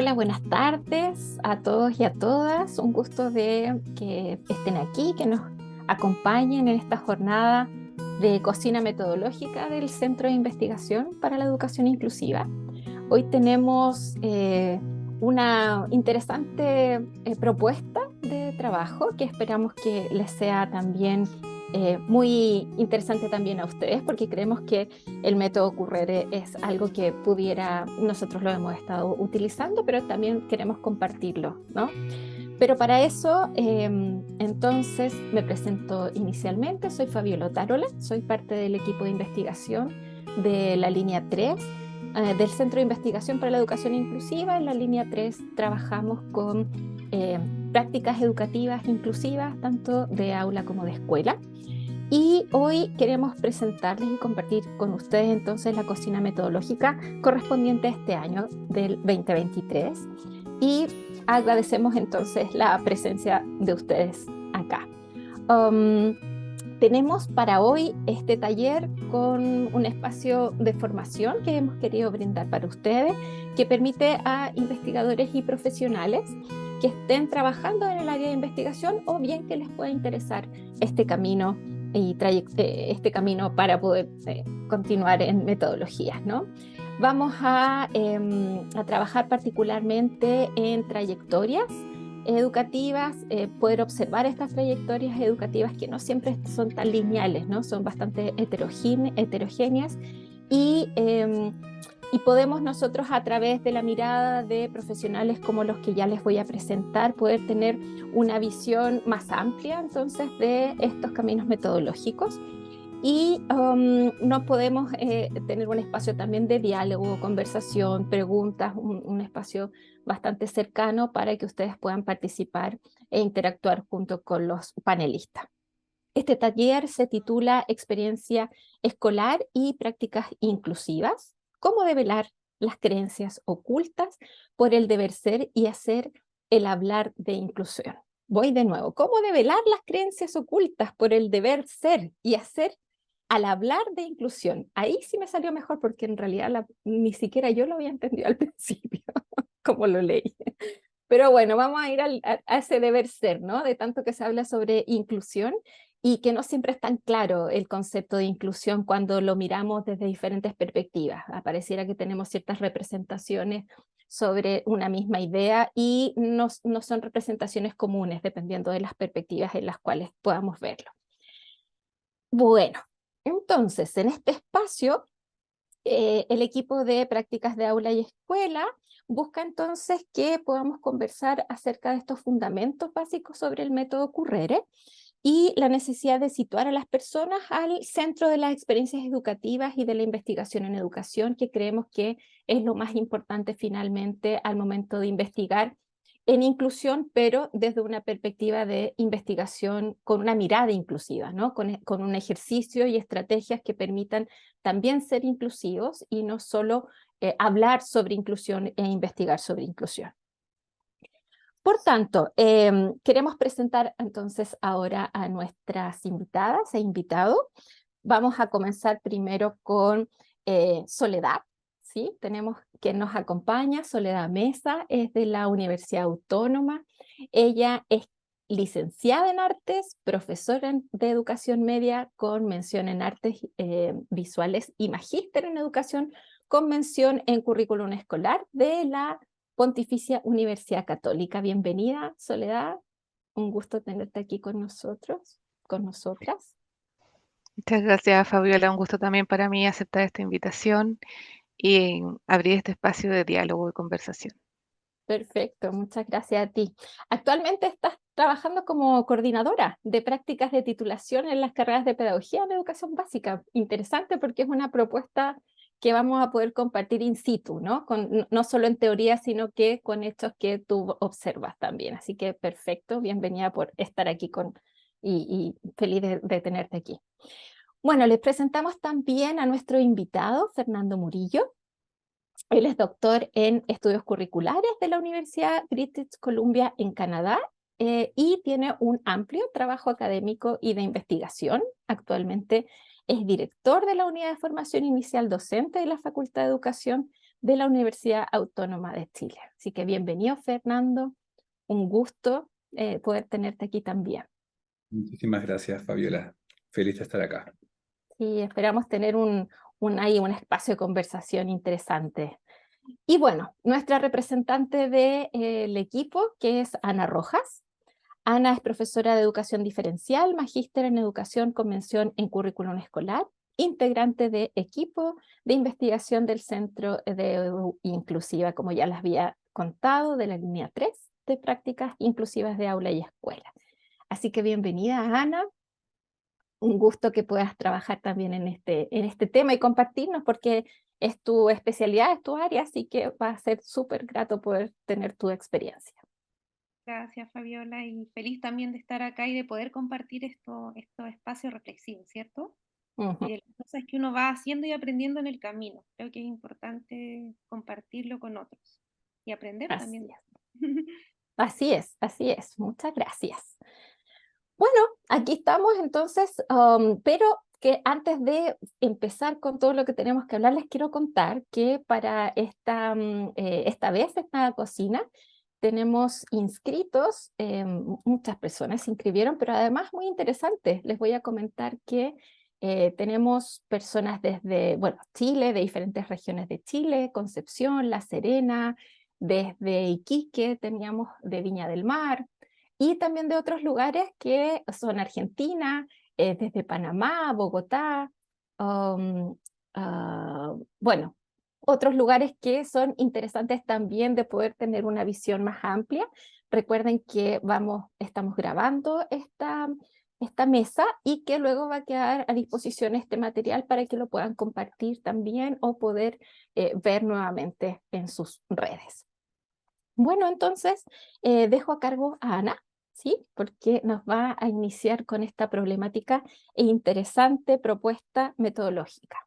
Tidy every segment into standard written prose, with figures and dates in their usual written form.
Hola, buenas tardes a todos y a todas. Un gusto de que estén aquí, que nos acompañen en esta jornada de cocina metodológica del Centro de Investigación para la Educación Inclusiva. Hoy tenemos una interesante propuesta de trabajo que esperamos que les sea también muy interesante también a ustedes, porque creemos que el método Currere es algo que nosotros lo hemos estado utilizando, pero también queremos compartirlo, ¿no? Pero para eso, entonces, me presento inicialmente. Soy Fabiola Otárola, soy parte del equipo de investigación de la línea 3 del Centro de Investigación para la Educación Inclusiva. En la línea 3 trabajamos con prácticas educativas inclusivas, tanto de aula como de escuela. Y hoy queremos presentarles y compartir con ustedes entonces la cocina metodológica correspondiente a este año del 2023. Y agradecemos entonces la presencia de ustedes acá. Um, Tenemos para hoy este taller con un espacio de formación que hemos querido brindar para ustedes, que permite a investigadores y profesionales que estén trabajando en el área de investigación o bien que les pueda interesar este camino este camino para poder continuar en metodologías, ¿no? Vamos a trabajar particularmente en trayectorias educativas, poder observar estas trayectorias educativas que no siempre son tan lineales, ¿no? Son bastante heterogéneas y podemos nosotros a través de la mirada de profesionales como los que ya les voy a presentar, poder tener una visión más amplia entonces de estos caminos metodológicos. Y no podemos tener un espacio también de diálogo, conversación, preguntas, un espacio bastante cercano para que ustedes puedan participar e interactuar junto con los panelistas. Este taller se titula Experiencia escolar y prácticas inclusivas: cómo develar las creencias ocultas por el deber ser y hacer el hablar de inclusión. Voy de nuevo. ¿Cómo develar las creencias ocultas por el deber ser y hacer al hablar de inclusión? Ahí sí me salió mejor porque en realidad ni siquiera yo lo había entendido al principio, como lo leí. Pero bueno, vamos a ir a ese deber ser, ¿no? De tanto que se habla sobre inclusión y que no siempre es tan claro el concepto de inclusión cuando lo miramos desde diferentes perspectivas. Pareciera que tenemos ciertas representaciones sobre una misma idea y no son representaciones comunes dependiendo de las perspectivas en las cuales podamos verlo. Bueno, entonces en este espacio el equipo de prácticas de aula y escuela busca entonces que podamos conversar acerca de estos fundamentos básicos sobre el método Currere y la necesidad de situar a las personas al centro de las experiencias educativas y de la investigación en educación, que creemos que es lo más importante finalmente al momento de investigar en inclusión, pero desde una perspectiva de investigación con una mirada inclusiva, ¿no? Con un ejercicio y estrategias que permitan también ser inclusivos y no solo hablar sobre inclusión e investigar sobre inclusión. Por tanto, queremos presentar entonces ahora a nuestras invitadas e invitados. Vamos a comenzar primero con Soledad, ¿sí? Tenemos quien nos acompaña. Soledad Mesa es de la Universidad Autónoma. Ella es licenciada en artes, profesora de educación media con mención en artes visuales y magíster en educación con mención en currículum escolar de la Pontificia Universidad Católica. Bienvenida, Soledad. Un gusto tenerte aquí con nosotros, con nosotras. Muchas gracias, Fabiola. Un gusto también para mí aceptar esta invitación y abrir este espacio de diálogo y conversación. Perfecto, muchas gracias a ti. Actualmente estás trabajando como coordinadora de prácticas de titulación en las carreras de Pedagogía en Educación Básica. Interesante porque es una propuesta que vamos a poder compartir in situ, ¿no? No solo en teoría, sino que con hechos que tú observas también. Así que perfecto, bienvenida por estar aquí y feliz de tenerte aquí. Bueno, les presentamos también a nuestro invitado, Fernando Murillo. Él es doctor en estudios curriculares de la Universidad British Columbia en Canadá y tiene un amplio trabajo académico y de investigación. Actualmente es director de la Unidad de Formación Inicial Docente de la Facultad de Educación de la Universidad Autónoma de Chile. Así que bienvenido, Fernando. Un gusto poder tenerte aquí también. Muchísimas gracias, Fabiola. Feliz de estar acá. Y esperamos tener un espacio de conversación interesante. Y bueno, nuestra representante del equipo, que es Ana Rojas. Ana es profesora de educación diferencial, magíster en educación con mención en currículum escolar, integrante de equipo de investigación del Centro de Edu Inclusiva, como ya les había contado, de la línea 3 de prácticas inclusivas de aula y escuela. Así que bienvenida, Ana. Un gusto que puedas trabajar también en este tema y compartirnos, porque es tu especialidad, es tu área, así que va a ser súper grato poder tener tu experiencia. Gracias, Fabiola, y feliz también de estar acá y de poder compartir estos espacios reflexivos, ¿cierto? Y de las cosas que uno va haciendo y aprendiendo en el camino. Creo que es importante compartirlo con otros y aprender Así también. es. Así es, así es. Muchas gracias. Bueno, aquí estamos entonces, pero que antes de empezar con todo lo que tenemos que hablar, les quiero contar que para esta vez, esta cocina, tenemos inscritos, muchas personas se inscribieron, pero además muy interesante. Les voy a comentar que tenemos personas desde, bueno, Chile, de diferentes regiones de Chile, Concepción, La Serena, desde Iquique, teníamos de Viña del Mar, y también de otros lugares que son Argentina, desde Panamá, Bogotá, um, bueno, otros lugares que son interesantes también de poder tener una visión más amplia. Recuerden que estamos grabando esta mesa y que luego va a quedar a disposición este material para que lo puedan compartir también o poder ver nuevamente en sus redes. Bueno, entonces dejo a cargo a Ana, ¿sí? Porque nos va a iniciar con esta problemática e interesante propuesta metodológica.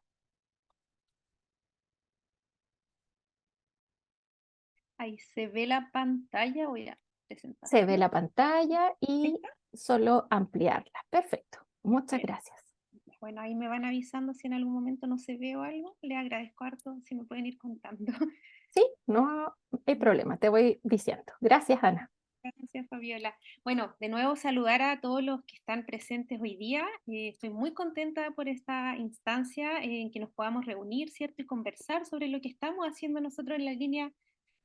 Ahí se ve la pantalla, voy a Se ve presentación. la pantalla y ¿Lista? solo ampliarla. Perfecto. Muchas Bien. gracias. Bueno, ahí me van avisando si en algún momento no se ve o algo. Le agradezco harto si me pueden ir contando. Sí, no hay problema, te voy diciendo. Gracias, Ana. Gracias, Fabiola. Bueno, de nuevo saludar a todos los que están presentes hoy día. Estoy muy contenta por esta instancia en que nos podamos reunir, ¿cierto? Y conversar sobre lo que estamos haciendo nosotros en la línea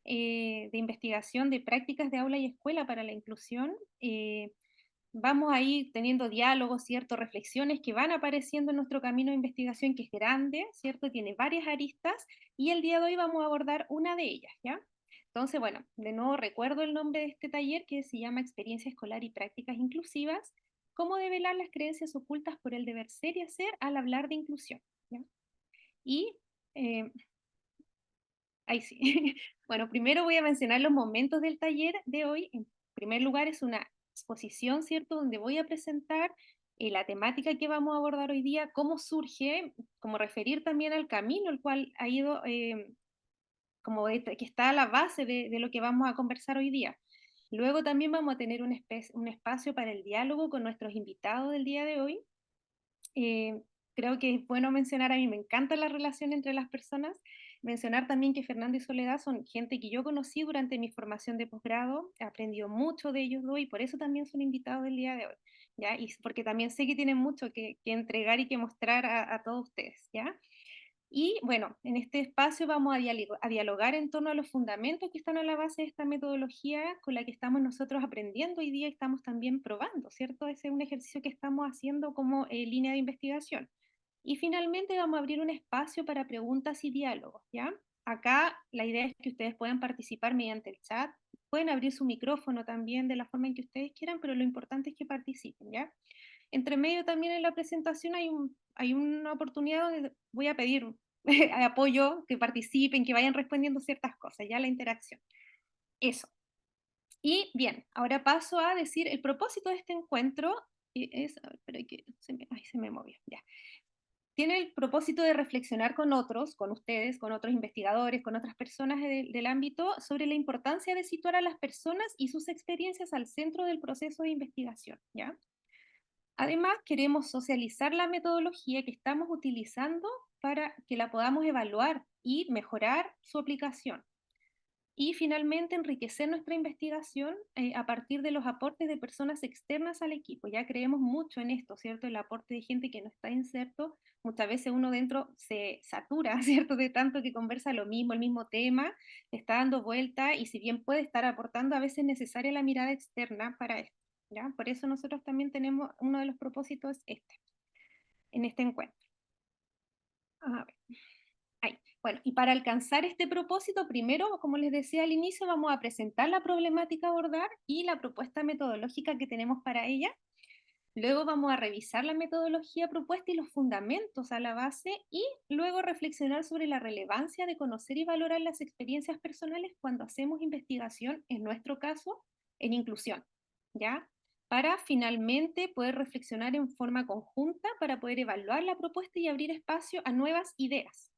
de investigación de prácticas de aula y escuela para la inclusión. Vamos a ir teniendo diálogos, ¿cierto? Reflexiones que van apareciendo en nuestro camino de investigación, que es grande, ¿cierto? Tiene varias aristas y el día de hoy vamos a abordar una de ellas, ¿ya? Entonces, bueno, de nuevo recuerdo el nombre de este taller que se llama Experiencia Escolar y Prácticas Inclusivas, cómo develar las creencias ocultas por el deber ser y hacer al hablar de inclusión, ¿ya? Y eh, ahí sí. Bueno, primero voy a mencionar los momentos del taller de hoy. En primer lugar, es una exposición, ¿cierto? Donde voy a presentar la temática que vamos a abordar hoy día, cómo surge, como referir también al camino, el cual ha ido, que está a la base de lo que vamos a conversar hoy día. Luego también vamos a tener un espacio para el diálogo con nuestros invitados del día de hoy. Eh, Creo que es bueno mencionar, a mí me encanta la relación entre las personas, mencionar también que Fernando y Soledad son gente que yo conocí durante mi formación de posgrado, he aprendido mucho de ellos dos y por eso también son invitados el día de hoy, ¿ya? Y porque también sé que tienen mucho que entregar y que mostrar a todos ustedes, ¿ya? Y bueno, en este espacio vamos a dialogar en torno a los fundamentos que están a la base de esta metodología con la que estamos nosotros aprendiendo hoy día y estamos también probando, ¿cierto? Ese es un ejercicio que estamos haciendo como línea de investigación. Y finalmente vamos a abrir un espacio para preguntas y diálogos, ¿ya? Acá la idea es que ustedes puedan participar mediante el chat, pueden abrir su micrófono también de la forma en que ustedes quieran, pero lo importante es que participen, ¿ya? Entre medio también en la presentación hay una oportunidad donde voy a pedir apoyo, que participen, que vayan respondiendo ciertas cosas, ya la interacción. Eso. Y bien, ahora paso a decir el propósito de este encuentro es, a ver, espera que ay, se me movió, ya. Tiene el propósito de reflexionar con otros, con ustedes, con otros investigadores, con otras personas del ámbito, sobre la importancia de situar a las personas y sus experiencias al centro del proceso de investigación, ¿ya? Además, queremos socializar la metodología que estamos utilizando para que la podamos evaluar y mejorar su aplicación. Y finalmente, enriquecer nuestra investigación a partir de los aportes de personas externas al equipo. Ya creemos mucho en esto, ¿cierto? El aporte de gente que no está inserto. Muchas veces uno dentro se satura, ¿cierto? De tanto que conversa lo mismo, el mismo tema, le está dando vuelta y si bien puede estar aportando, a veces es necesaria la mirada externa para esto, ¿ya? Por eso nosotros también tenemos, uno de los propósitos en este encuentro. A ver. Ahí. Bueno, y para alcanzar este propósito, primero, como les decía al inicio, vamos a presentar la problemática a abordar y la propuesta metodológica que tenemos para ella. Luego vamos a revisar la metodología propuesta y los fundamentos a la base y luego reflexionar sobre la relevancia de conocer y valorar las experiencias personales cuando hacemos investigación, en nuestro caso, en inclusión, ¿ya? Para finalmente poder reflexionar en forma conjunta para poder evaluar la propuesta y abrir espacio a nuevas ideas.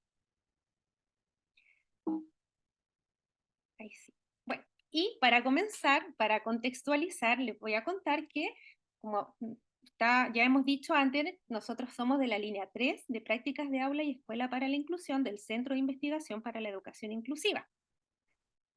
Ahí sí. Bueno, y para comenzar, para contextualizar, les voy a contar que, como ya hemos dicho antes, nosotros somos de la línea 3 de Prácticas de Aula y Escuela para la Inclusión del Centro de Investigación para la Educación Inclusiva.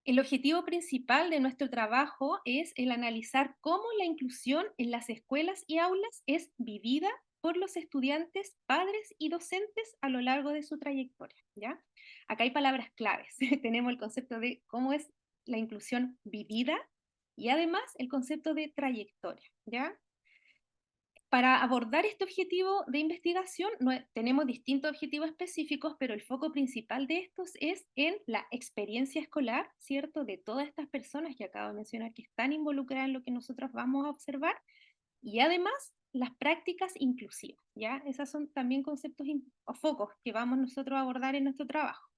El objetivo principal de nuestro trabajo es el analizar cómo la inclusión en las escuelas y aulas es vivida por los estudiantes, padres y docentes a lo largo de su trayectoria, ¿ya? Acá hay palabras claves. Tenemos el concepto de cómo es la inclusión vivida y además el concepto de trayectoria, ¿ya? Para abordar este objetivo de investigación, tenemos distintos objetivos específicos, pero el foco principal de estos es en la experiencia escolar, ¿cierto? De todas estas personas que acabo de mencionar que están involucradas en lo que nosotros vamos a observar, y además las prácticas inclusivas, ¿ya? Esos son también conceptos o focos que vamos nosotros a abordar en nuestro trabajo.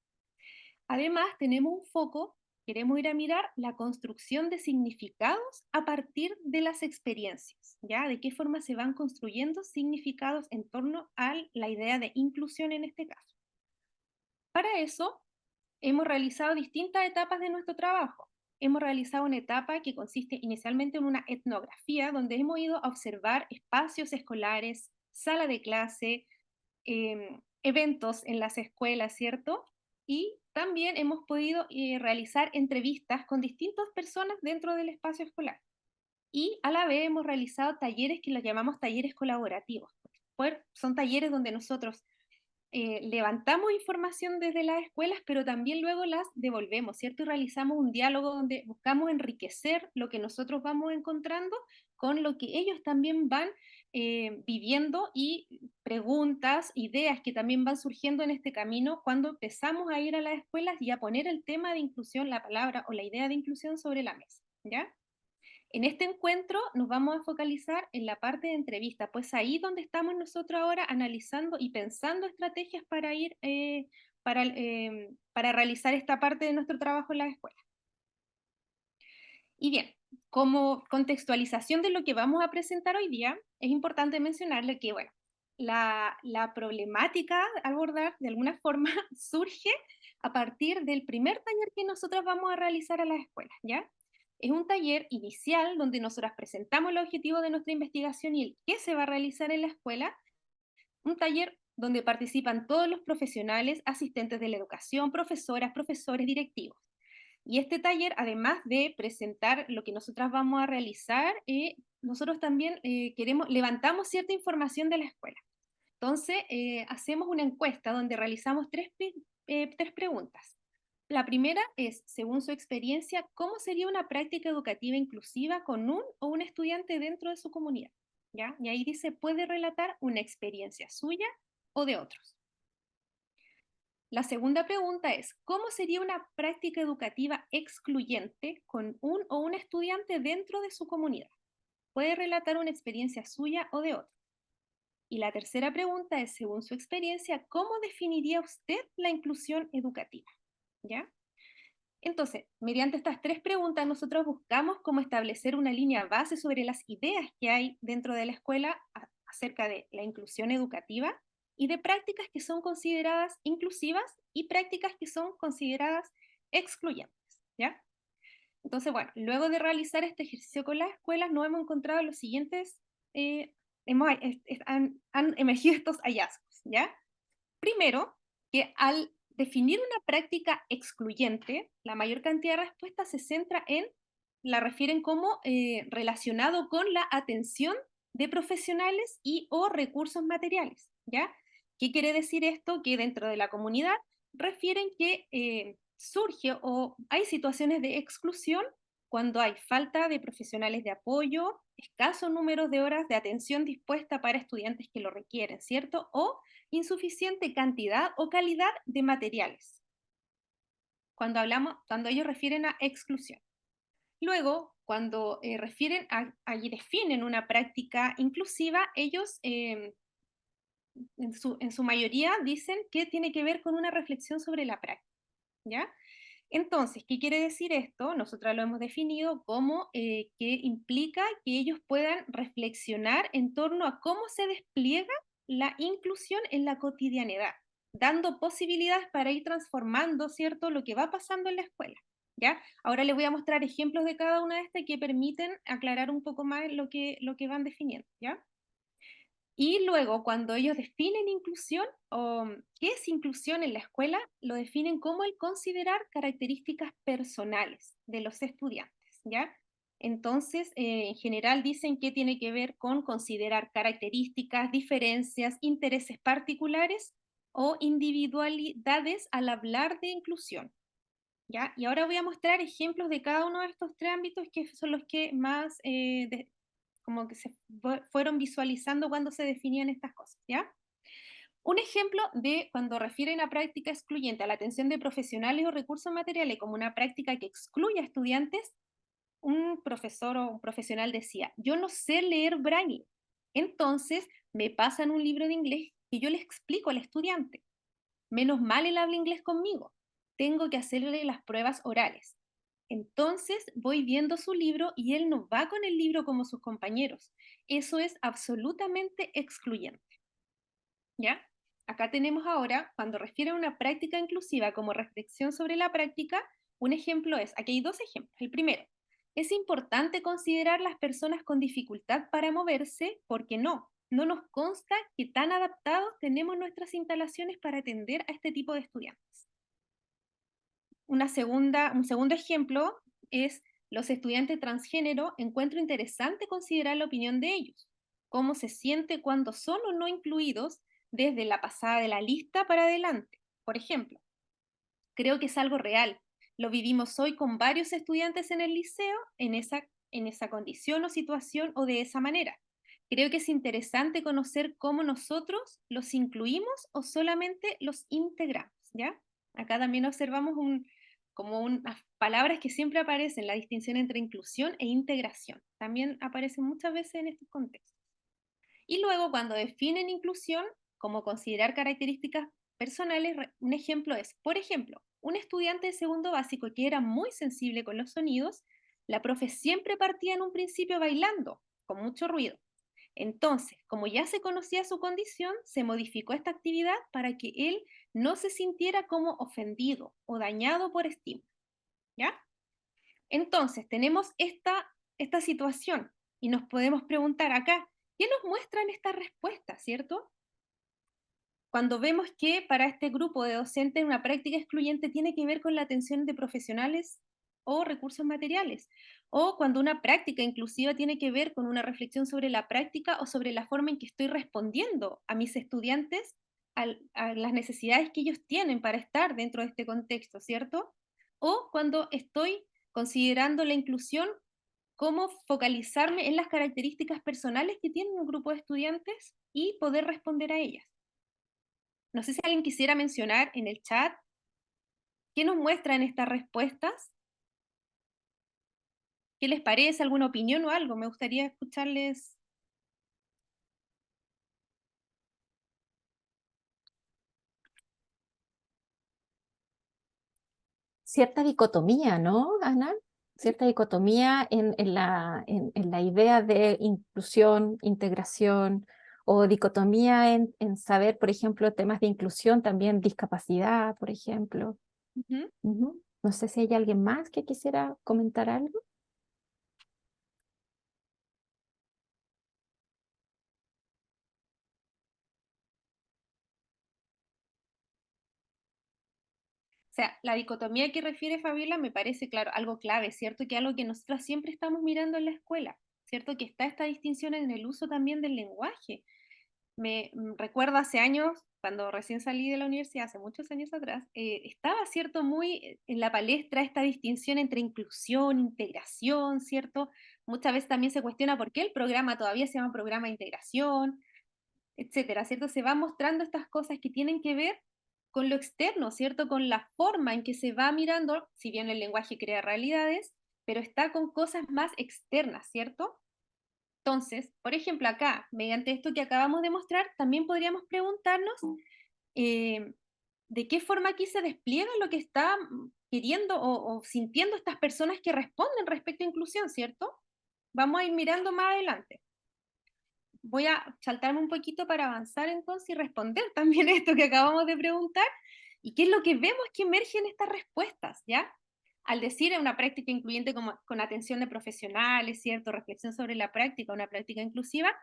Además, tenemos un foco, queremos ir a mirar la construcción de significados a partir de las experiencias, ¿ya? De qué forma se van construyendo significados en torno a la idea de inclusión en este caso. Para eso, hemos realizado distintas etapas de nuestro trabajo. Hemos realizado una etapa que consiste inicialmente en una etnografía, donde hemos ido a observar espacios escolares, sala de clase, eventos en las escuelas, ¿cierto? Y también hemos podido realizar entrevistas con distintas personas dentro del espacio escolar. Y a la vez hemos realizado talleres que los llamamos talleres colaborativos. Son talleres donde nosotros levantamos información desde las escuelas, pero también luego las devolvemos, ¿cierto? Y realizamos un diálogo donde buscamos enriquecer lo que nosotros vamos encontrando con lo que ellos también van viviendo y preguntas, ideas que también van surgiendo en este camino cuando empezamos a ir a las escuelas y a poner el tema de inclusión, la palabra o la idea de inclusión sobre la mesa, ¿ya? En este encuentro nos vamos a focalizar en la parte de entrevista, pues ahí donde estamos nosotros ahora analizando y pensando estrategias para ir, para realizar esta parte de nuestro trabajo en las escuelas. Y bien, como contextualización de lo que vamos a presentar hoy día, es importante mencionarle que, bueno, la problemática a abordar de alguna forma surge a partir del primer taller que nosotros vamos a realizar a las escuelas, ¿ya? Es un taller inicial donde nosotras presentamos el objetivo de nuestra investigación y el qué se va a realizar en la escuela. Un taller donde participan todos los profesionales, asistentes de la educación, profesoras, profesores, directivos. Y este taller, además de presentar lo que nosotras vamos a realizar, nosotros también levantamos cierta información de la escuela. Entonces, hacemos una encuesta donde realizamos tres preguntas. La primera es, según su experiencia, ¿cómo sería una práctica educativa inclusiva con un o un estudiante dentro de su comunidad? ¿Ya? Y ahí dice, puede relatar una experiencia suya o de otros. La segunda pregunta es, ¿cómo sería una práctica educativa excluyente con un o una estudiante dentro de su comunidad? Puede relatar una experiencia suya o de otro. Y la tercera pregunta es, según su experiencia, ¿cómo definiría usted la inclusión educativa? ¿Ya? Entonces, mediante estas tres preguntas, nosotros buscamos cómo establecer una línea base sobre las ideas que hay dentro de la escuela acerca de la inclusión educativa y de prácticas que son consideradas inclusivas y prácticas que son consideradas excluyentes, ¿ya? Entonces, bueno, luego de realizar este ejercicio con las escuelas, nos hemos encontrado los siguientes han emergido estos hallazgos, ¿ya? Primero, que al definir una práctica excluyente, la mayor cantidad de respuestas se centra en, la refieren como relacionado con la atención de profesionales y o recursos materiales, ¿ya? ¿Qué quiere decir esto? Que dentro de la comunidad refieren que surge o hay situaciones de exclusión cuando hay falta de profesionales de apoyo, escasos números de horas de atención dispuesta para estudiantes que lo requieren, ¿cierto? O insuficiente cantidad o calidad de materiales, cuando ellos refieren a exclusión. Luego, cuando y definen una práctica inclusiva, ellos en su mayoría dicen que tiene que ver con una reflexión sobre la práctica, ¿ya? Entonces, ¿qué quiere decir esto? Nosotros lo hemos definido como que implica que ellos puedan reflexionar en torno a cómo se despliega la inclusión en la cotidianidad, dando posibilidades para ir transformando, ¿cierto?, lo que va pasando en la escuela, ¿ya? Ahora les voy a mostrar ejemplos de cada una de estas que permiten aclarar un poco más lo que van definiendo, ¿ya? Y luego, cuando ellos definen inclusión, o qué es inclusión en la escuela, lo definen como el considerar características personales de los estudiantes, ¿ya? Entonces, en general dicen que tiene que ver con considerar características, diferencias, intereses particulares o individualidades al hablar de inclusión, ¿ya? Y ahora voy a mostrar ejemplos de cada uno de estos tres ámbitos que son los que más como que fueron visualizando cuando se definían estas cosas, ¿ya? Un ejemplo de cuando refieren a práctica excluyente a la atención de profesionales o recursos materiales como una práctica que excluye a estudiantes, un profesor o un profesional decía, yo no sé leer braille, entonces me pasan un libro de inglés que yo le explico al estudiante. Menos mal él habla inglés conmigo, tengo que hacerle las pruebas orales. Entonces voy viendo su libro y él no va con el libro como sus compañeros. Eso es absolutamente excluyente, ¿ya? Acá tenemos ahora, cuando refiere a una práctica inclusiva como reflexión sobre la práctica, un ejemplo es, aquí hay dos ejemplos. El primero, es importante considerar las personas con dificultad para moverse porque no nos consta que tan adaptados tenemos nuestras instalaciones para atender a este tipo de estudiantes. Un segundo ejemplo es los estudiantes transgénero. Encuentro interesante considerar la opinión de ellos, cómo se siente cuando son o no incluidos desde la pasada de la lista para adelante. Por ejemplo, creo que es algo real. Lo vivimos hoy con varios estudiantes en el liceo en esa condición o situación o de esa manera. Creo que es interesante conocer cómo nosotros los incluimos o solamente los integramos, ¿ya? Acá también observamos como unas palabras que siempre aparecen, la distinción entre inclusión e integración. También aparecen muchas veces en estos contextos. Y luego, cuando definen inclusión, como considerar características personales, un ejemplo es, por ejemplo, un estudiante de segundo básico que era muy sensible con los sonidos, la profe siempre partía en un principio bailando, con mucho ruido. Entonces, como ya se conocía su condición, se modificó esta actividad para que él no se sintiera como ofendido o dañado por estímulo, ¿ya? Entonces, tenemos esta situación y nos podemos preguntar acá, ¿qué nos muestran estas respuestas, cierto? Cuando vemos que para este grupo de docentes una práctica excluyente tiene que ver con la atención de profesionales o recursos materiales, o cuando una práctica inclusiva tiene que ver con una reflexión sobre la práctica o sobre la forma en que estoy respondiendo a mis estudiantes a las necesidades que ellos tienen para estar dentro de este contexto, ¿cierto? O cuando estoy considerando la inclusión, cómo focalizarme en las características personales que tiene un grupo de estudiantes y poder responder a ellas. No sé si alguien quisiera mencionar en el chat qué nos muestran estas respuestas, qué les parece, alguna opinión o algo. Me gustaría escucharles. Cierta dicotomía, ¿no, Ana? Cierta dicotomía en la idea de inclusión, integración, o dicotomía en saber, por ejemplo, temas de inclusión, también discapacidad, por ejemplo. Ujú. Ujú. No sé si hay alguien más que quisiera comentar algo. O sea, la dicotomía que refiere Fabiola me parece, claro, algo clave, ¿cierto? Que algo que nosotros siempre estamos mirando en la escuela, ¿cierto? Que está esta distinción en el uso también del lenguaje. Recuerdo hace años, cuando recién salí de la universidad, hace muchos años atrás, estaba, ¿cierto? Muy en la palestra esta distinción entre inclusión, integración, ¿cierto? Muchas veces también se cuestiona por qué el programa todavía se llama programa de integración, etcétera, ¿cierto? Se van mostrando estas cosas que tienen que ver con lo externo, ¿cierto? Con la forma en que se va mirando, si bien el lenguaje crea realidades, pero está con cosas más externas, ¿cierto? Entonces, por ejemplo, acá, mediante esto que acabamos de mostrar, también podríamos preguntarnos eh, de qué forma aquí se despliega lo que está queriendo o sintiendo estas personas que responden respecto a inclusión, ¿cierto? Vamos a ir mirando más adelante. Voy a saltarme un poquito para avanzar entonces y responder también esto que acabamos de preguntar y qué es lo que vemos que emerge en estas respuestas, ¿ya? Al decir en una práctica incluyente como, con atención de profesionales, ¿cierto? Reflexión sobre la práctica, una práctica inclusiva,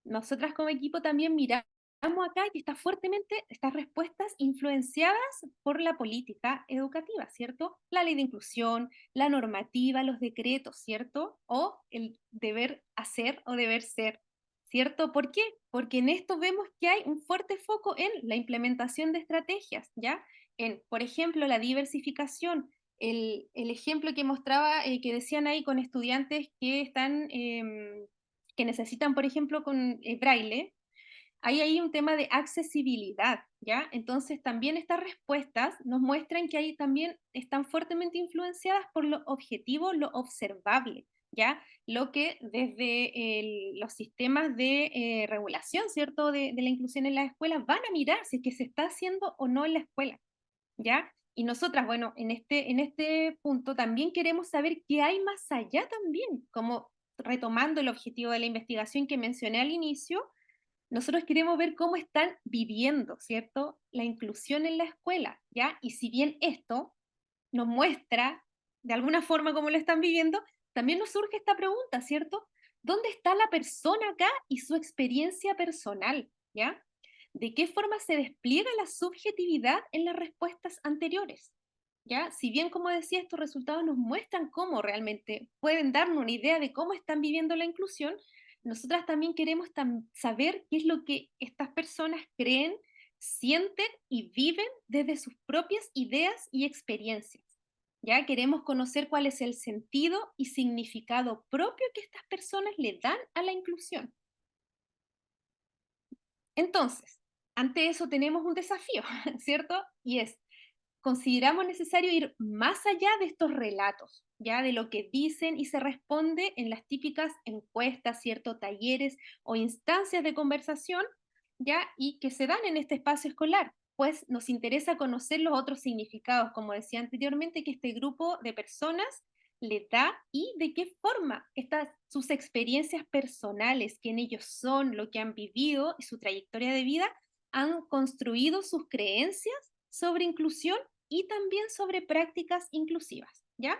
nosotras como equipo también miramos acá que está fuertemente estas respuestas influenciadas por la política educativa, ¿cierto? La ley de inclusión, la normativa, los decretos, ¿cierto? O el deber hacer o deber ser, ¿cierto? ¿Por qué? Porque en esto vemos que hay un fuerte foco en la implementación de estrategias, ¿ya? En, por ejemplo, la diversificación, el ejemplo que mostraba, que decían ahí con estudiantes que están que necesitan, por ejemplo, con braille, hay ahí un tema de accesibilidad, ¿ya? Entonces también estas respuestas nos muestran que ahí también están fuertemente influenciadas por lo objetivo, lo observable, ¿ya? Lo que desde los sistemas de regulación, ¿cierto? De la inclusión en las escuelas van a mirar si es que se está haciendo o no en la escuela, ¿ya? Y nosotras, bueno, en este punto también queremos saber qué hay más allá también, como retomando el objetivo de la investigación que mencioné al inicio, nosotros queremos ver cómo están viviendo, ¿cierto? La inclusión en la escuela, ¿ya? Y si bien esto nos muestra de alguna forma cómo lo están viviendo, también nos surge esta pregunta, ¿cierto? ¿Dónde está la persona acá y su experiencia personal, ¿ya? ¿De qué forma se despliega la subjetividad en las respuestas anteriores? ¿Ya? Si bien, como decía, estos resultados nos muestran cómo realmente pueden darnos una idea de cómo están viviendo la inclusión, nosotras también queremos saber qué es lo que estas personas creen, sienten y viven desde sus propias ideas y experiencias. ¿Ya? Queremos conocer cuál es el sentido y significado propio que estas personas le dan a la inclusión. Entonces, ante eso tenemos un desafío, ¿cierto? Y es, consideramos necesario ir más allá de estos relatos, ya de lo que dicen y se responde en las típicas encuestas, ciertos talleres o instancias de conversación, ya y que se dan en este espacio escolar, pues nos interesa conocer los otros significados, como decía anteriormente, que este grupo de personas le da y de qué forma sus experiencias personales, quién ellos son, lo que han vivido y su trayectoria de vida han construido sus creencias sobre inclusión y también sobre prácticas inclusivas, ¿ya?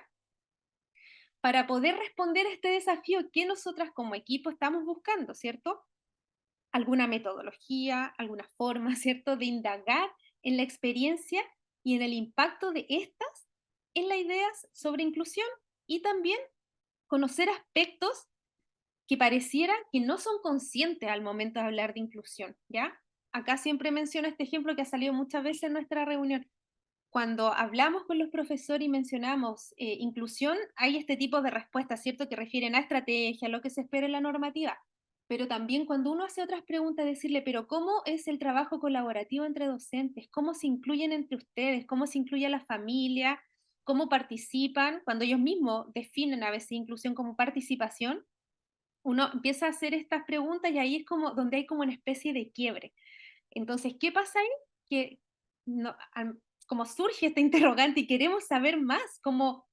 Para poder responder a este desafío, ¿qué nosotras como equipo estamos buscando, cierto? Alguna metodología, alguna forma, ¿cierto?, de indagar en la experiencia y en el impacto de estas en las ideas sobre inclusión y también conocer aspectos que pareciera que no son conscientes al momento de hablar de inclusión, ¿ya? Acá siempre menciono este ejemplo que ha salido muchas veces en nuestra reunión. Cuando hablamos con los profesores y mencionamos inclusión, hay este tipo de respuestas, ¿cierto?, que refieren a estrategia, a lo que se espera en la normativa. Pero también cuando uno hace otras preguntas, decirle, pero ¿cómo es el trabajo colaborativo entre docentes? ¿Cómo se incluyen entre ustedes? ¿Cómo se incluye a la familia? ¿Cómo participan? Cuando ellos mismos definen a veces inclusión como participación, uno empieza a hacer estas preguntas y ahí es como donde hay como una especie de quiebre. Entonces, ¿qué pasa ahí? Que no, como surge esta interrogante y queremos saber más, como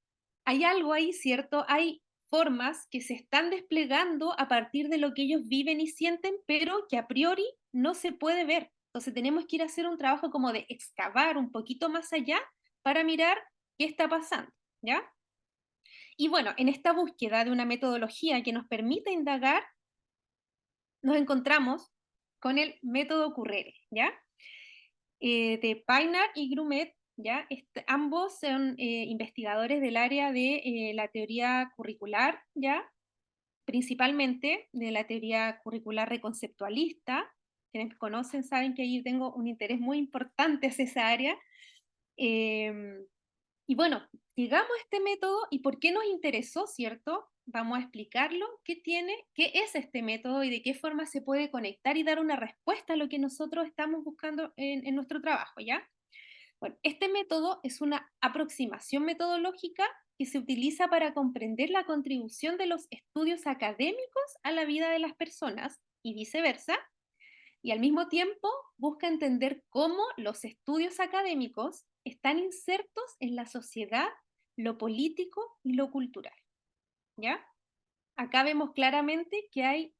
hay algo ahí, ¿cierto? Hay formas que se están desplegando a partir de lo que ellos viven y sienten, pero que a priori no se puede ver. Entonces tenemos que ir a hacer un trabajo como de excavar un poquito más allá para mirar qué está pasando, ¿ya? Y bueno, en esta búsqueda de una metodología que nos permita indagar, nos encontramos con el método Currere, ¿ya? De Painar y Grumet, ¿ya? Ambos son investigadores del área de la teoría curricular, ¿ya? Principalmente de la teoría curricular reconceptualista. Quienes me conocen saben que ahí tengo un interés muy importante hacia esa área. Y bueno, llegamos a este método y por qué nos interesó, ¿cierto? Vamos a explicarlo, qué tiene, qué es este método y de qué forma se puede conectar y dar una respuesta a lo que nosotros estamos buscando en nuestro trabajo, ¿ya? Bueno, este método es una aproximación metodológica que se utiliza para comprender la contribución de los estudios académicos a la vida de las personas y viceversa, y al mismo tiempo busca entender cómo los estudios académicos están insertos en la sociedad, lo político y lo cultural, ¿ya? Acá vemos claramente que hay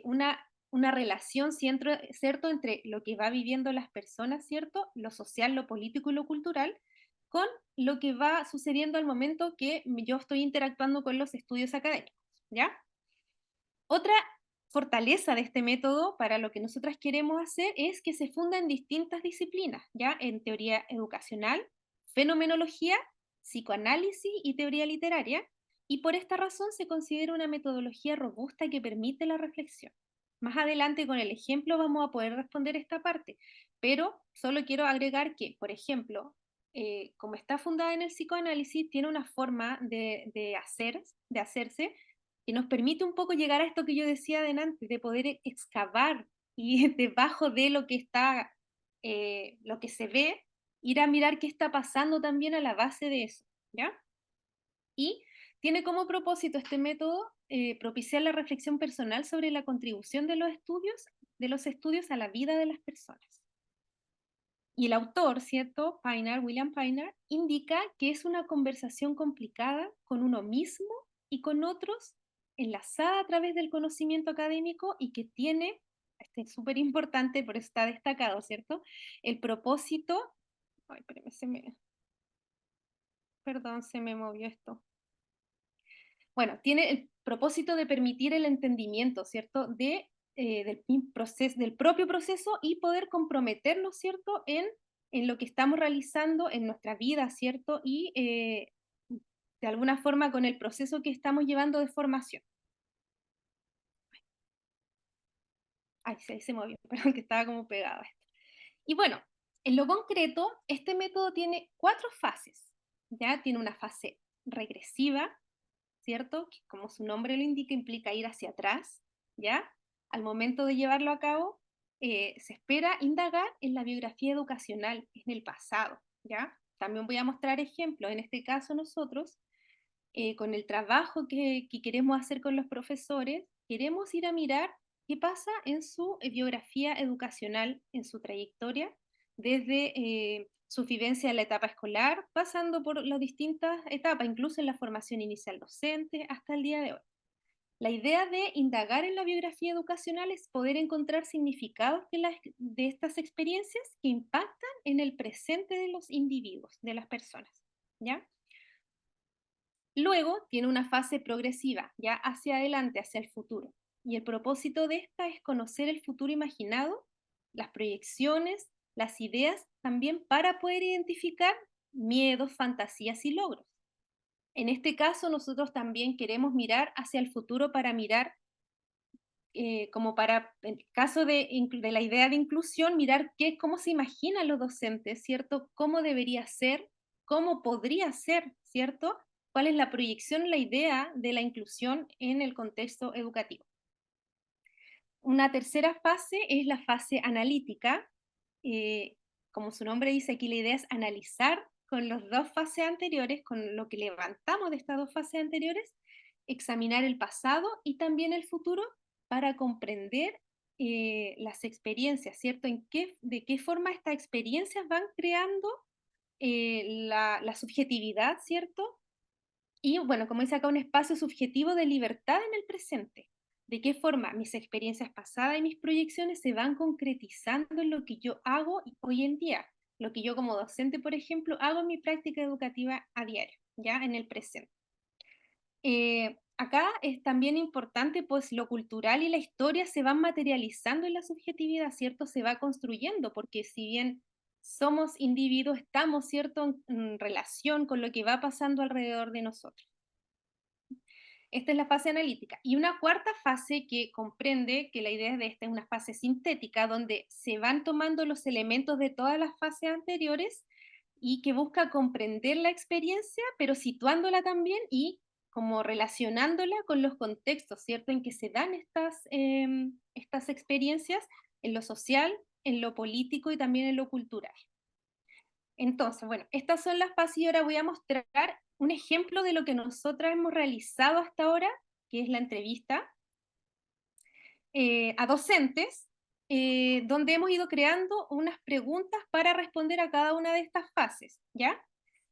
una relación, ¿cierto?, entre lo que va viviendo las personas, ¿cierto?, lo social, lo político y lo cultural, con lo que va sucediendo al momento que yo estoy interactuando con los estudios académicos, ¿ya? Otra fortaleza de este método para lo que nosotras queremos hacer es que se funda en distintas disciplinas, ¿ya? En teoría educacional, fenomenología, psicoanálisis y teoría literaria, y por esta razón se considera una metodología robusta que permite la reflexión. Más adelante con el ejemplo vamos a poder responder esta parte, pero solo quiero agregar que, por ejemplo, como está fundada en el psicoanálisis, tiene una forma de hacerse que nos permite un poco llegar a esto que yo decía adelante, de poder excavar y debajo de lo que está, lo que se ve, ir a mirar qué está pasando también a la base de eso, ¿ya? Y tiene como propósito este método propiciar la reflexión personal sobre la contribución de los estudios a la vida de las personas. Y el autor, ¿cierto? William Piner, indica que es una conversación complicada con uno mismo y con otros, enlazada a través del conocimiento académico y que tiene, este es súper importante, por eso está destacado, ¿cierto? El propósito, ay, espérame, perdón, se me movió esto. Bueno, tiene el propósito de permitir el entendimiento, ¿cierto? Del propio proceso y poder comprometernos, ¿cierto? En lo que estamos realizando en nuestra vida, ¿cierto? Y de alguna forma con el proceso que estamos llevando de formación. Ay, se movió, perdón, que estaba como pegado a esto. Y bueno, en lo concreto, este método tiene 4 fases, ¿ya? Tiene una fase regresiva, ¿cierto? Que como su nombre lo indica, implica ir hacia atrás, ¿ya? Al momento de llevarlo a cabo, se espera indagar en la biografía educacional, en el pasado, ¿ya? También voy a mostrar ejemplos. En este caso nosotros, con el trabajo que queremos hacer con los profesores, queremos ir a mirar qué pasa en su biografía educacional, en su trayectoria, desde su vivencia en la etapa escolar, pasando por las distintas etapas, incluso en la formación inicial docente, hasta el día de hoy. La idea de indagar en la biografía educacional es poder encontrar significados de estas experiencias que impactan en el presente de los individuos, de las personas, ¿ya? Luego tiene una fase progresiva, ya hacia adelante, hacia el futuro. Y el propósito de esta es conocer el futuro imaginado, las proyecciones, las ideas, también para poder identificar miedos, fantasías y logros. En este caso, nosotros también queremos mirar hacia el futuro para mirar, como para, en el caso de la idea de inclusión, mirar cómo se imaginan los docentes, ¿cierto? Cómo debería ser, cómo podría ser, ¿cierto? ¿Cuál es la proyección, la idea de la inclusión en el contexto educativo? Una tercera fase es la fase analítica. Como su nombre dice, aquí la idea es analizar con las 2 fases anteriores, con lo que levantamos de estas 2 fases anteriores, examinar el pasado y también el futuro para comprender las experiencias, ¿cierto? De qué forma estas experiencias van creando la subjetividad, ¿cierto? Y bueno, como dice acá, un espacio subjetivo de libertad en el presente. De qué forma mis experiencias pasadas y mis proyecciones se van concretizando en lo que yo hago hoy en día, lo que yo como docente, por ejemplo, hago en mi práctica educativa a diario, ya en el presente. Acá es también importante, pues lo cultural y la historia se van materializando en la subjetividad, ¿cierto? Se va construyendo, porque si bien somos individuos, estamos, ¿cierto?, en relación con lo que va pasando alrededor de nosotros. Esta es la fase analítica. Y una cuarta fase que comprende que la idea de esta es una fase sintética, donde se van tomando los elementos de todas las fases anteriores y que busca comprender la experiencia, pero situándola también y como relacionándola con los contextos, ¿cierto?, en que se dan estas experiencias en lo social, en lo político y también en lo cultural. Entonces, bueno, estas son las fases y ahora voy a mostrar un ejemplo de lo que nosotras hemos realizado hasta ahora, que es la entrevista a docentes, donde hemos ido creando unas preguntas para responder a cada una de estas fases, ¿ya?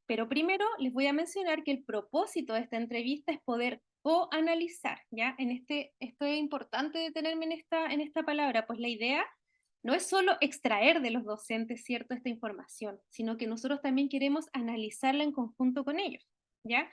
Pero primero les voy a mencionar que el propósito de esta entrevista es poder coanalizar, ¿ya? Esto es importante detenerme en esta palabra, pues la idea no es solo extraer de los docentes, ¿cierto?, esta información, sino que nosotros también queremos analizarla en conjunto con ellos, ¿ya?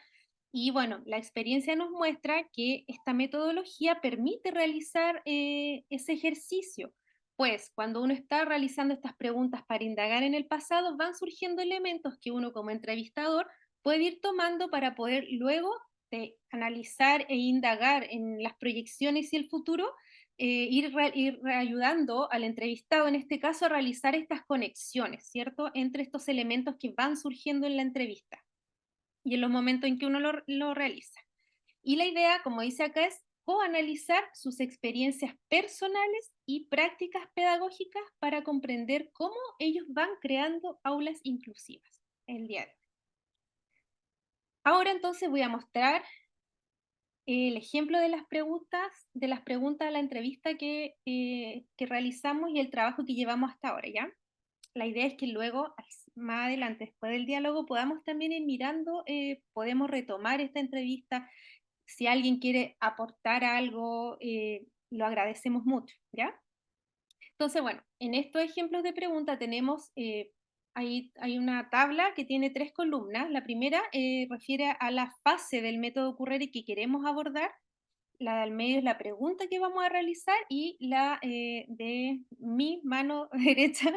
Y bueno, la experiencia nos muestra que esta metodología permite realizar ese ejercicio, pues cuando uno está realizando estas preguntas para indagar en el pasado, van surgiendo elementos que uno como entrevistador puede ir tomando para poder luego de analizar e indagar en las proyecciones y el futuro, ir ayudando al entrevistado, en este caso, a realizar estas conexiones, ¿cierto?, entre estos elementos que van surgiendo en la entrevista y en los momentos en que uno lo realiza. Y la idea, como dice acá, es coanalizar sus experiencias personales y prácticas pedagógicas para comprender cómo ellos van creando aulas inclusivas el día de hoy. Ahora entonces voy a mostrar el ejemplo de las preguntas a la entrevista que realizamos y el trabajo que llevamos hasta ahora, ¿ya? La idea es que luego, más adelante, después del diálogo, podamos también ir mirando, podemos retomar esta entrevista. Si alguien quiere aportar algo, lo agradecemos mucho, ¿ya? Entonces, bueno, en estos ejemplos de pregunta tenemos, hay una tabla que tiene 3 columnas. La primera refiere a la fase del método Curreri que queremos abordar. La del medio es la pregunta que vamos a realizar y la de mi mano derecha,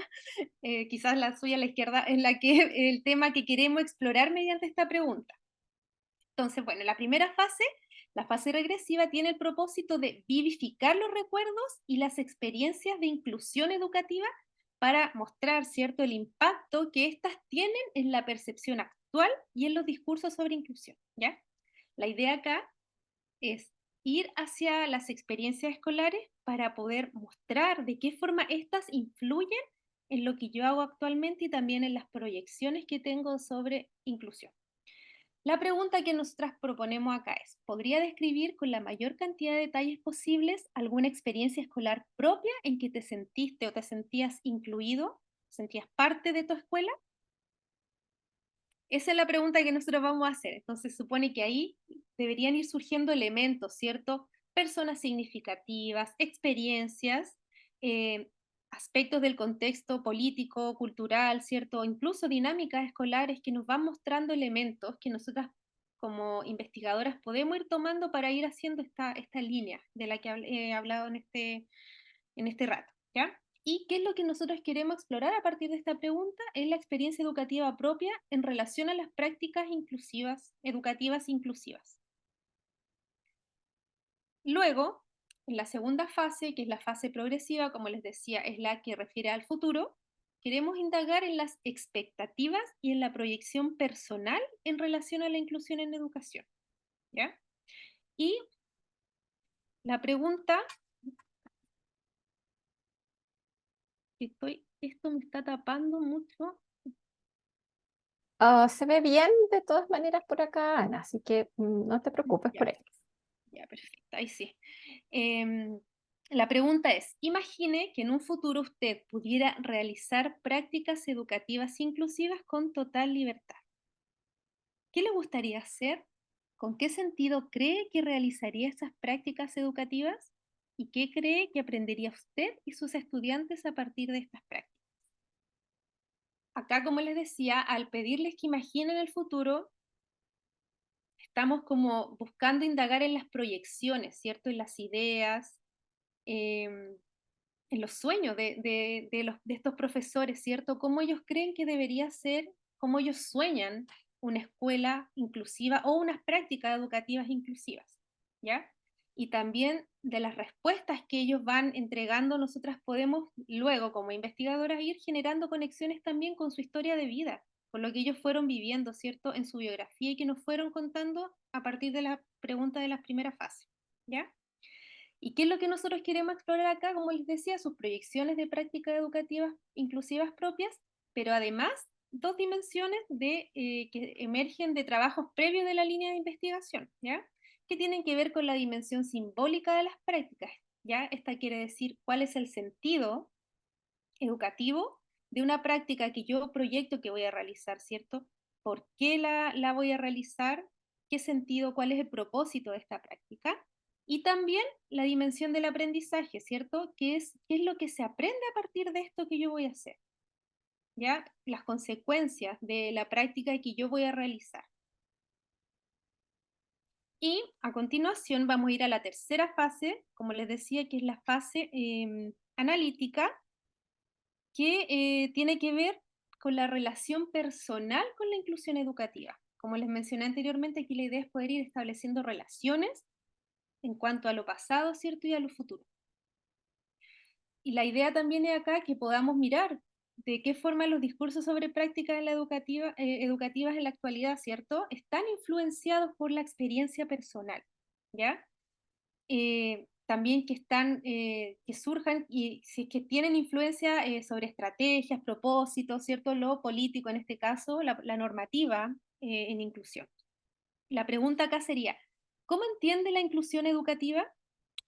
quizás la suya a la izquierda, es el tema que queremos explorar mediante esta pregunta. Entonces, bueno, la primera fase, la fase regresiva, tiene el propósito de vivificar los recuerdos y las experiencias de inclusión educativa para mostrar, ¿cierto?, el impacto que éstas tienen en la percepción actual y en los discursos sobre inclusión, ¿ya? La idea acá es ir hacia las experiencias escolares para poder mostrar de qué forma éstas influyen en lo que yo hago actualmente y también en las proyecciones que tengo sobre inclusión. La pregunta que nosotras proponemos acá es, ¿podría describir con la mayor cantidad de detalles posibles alguna experiencia escolar propia en que te sentiste o te sentías incluido, sentías parte de tu escuela? Esa es la pregunta que nosotros vamos a hacer. Entonces supone que ahí deberían ir surgiendo elementos, ¿cierto? Personas significativas, experiencias, eh, aspectos del contexto político, cultural, ¿cierto? Incluso dinámicas escolares que nos van mostrando elementos que nosotras como investigadoras podemos ir tomando para ir haciendo esta línea de la que he hablado en este rato, ¿ya? ¿Y qué es lo que nosotros queremos explorar a partir de esta pregunta? Es la experiencia educativa propia en relación a las prácticas inclusivas, educativas inclusivas. Luego, en la segunda fase, que es la fase progresiva, como les decía, es la que refiere al futuro, queremos indagar en las expectativas y en la proyección personal en relación a la inclusión en educación, ¿ya? Y la pregunta, esto me está tapando mucho. Se ve bien de todas maneras por acá, Ana, así que no te preocupes por Ya, eso. ya, perfecto, ahí sí. La pregunta es, imagine que en un futuro usted pudiera realizar prácticas educativas inclusivas con total libertad. ¿Qué le gustaría hacer? ¿Con qué sentido cree que realizaría esas prácticas educativas? ¿Y qué cree que aprendería usted y sus estudiantes a partir de estas prácticas? Acá, como les decía, al pedirles que imaginen el futuro, estamos como buscando indagar en las proyecciones, ¿cierto? En las ideas, los sueños de estos profesores, ¿cierto? Cómo ellos creen que debería ser, cómo ellos sueñan una escuela inclusiva o unas prácticas educativas inclusivas, ¿ya? Y también de las respuestas que ellos van entregando, nosotras podemos luego, como investigadoras, ir generando conexiones también con su historia de vida, con lo que ellos fueron viviendo, ¿cierto? En su biografía y que nos fueron contando a partir de la pregunta de las primeras fases, ¿ya? ¿Y qué es lo que nosotros queremos explorar acá? Como les decía, sus proyecciones de prácticas educativas inclusivas propias, pero además dos dimensiones que emergen de trabajos previos de la línea de investigación, ¿ya? Que tienen que ver con la dimensión simbólica de las prácticas, ¿ya? Esta quiere decir cuál es el sentido educativo de una práctica que yo proyecto que voy a realizar, ¿cierto? ¿Por qué la voy a realizar? ¿Qué sentido? ¿Cuál es el propósito de esta práctica? Y también la dimensión del aprendizaje, ¿cierto? ¿Qué es lo que se aprende a partir de esto que yo voy a hacer? ¿Ya? Las consecuencias de la práctica que yo voy a realizar. Y a continuación vamos a ir a la tercera fase, como les decía, que es la fase analítica, que tiene que ver con la relación personal con la inclusión educativa. Como les mencioné anteriormente, aquí la idea es poder ir estableciendo relaciones en cuanto a lo pasado, ¿cierto? Y a lo futuro. Y la idea también es acá que podamos mirar de qué forma los discursos sobre prácticas educativas en la actualidad, ¿cierto? Están influenciados por la experiencia personal, ¿ya? También que surjan y si es que tienen influencia sobre estrategias, propósitos, ¿cierto? Lo político, en este caso, la normativa en inclusión. La pregunta acá sería, ¿cómo entiende la inclusión educativa?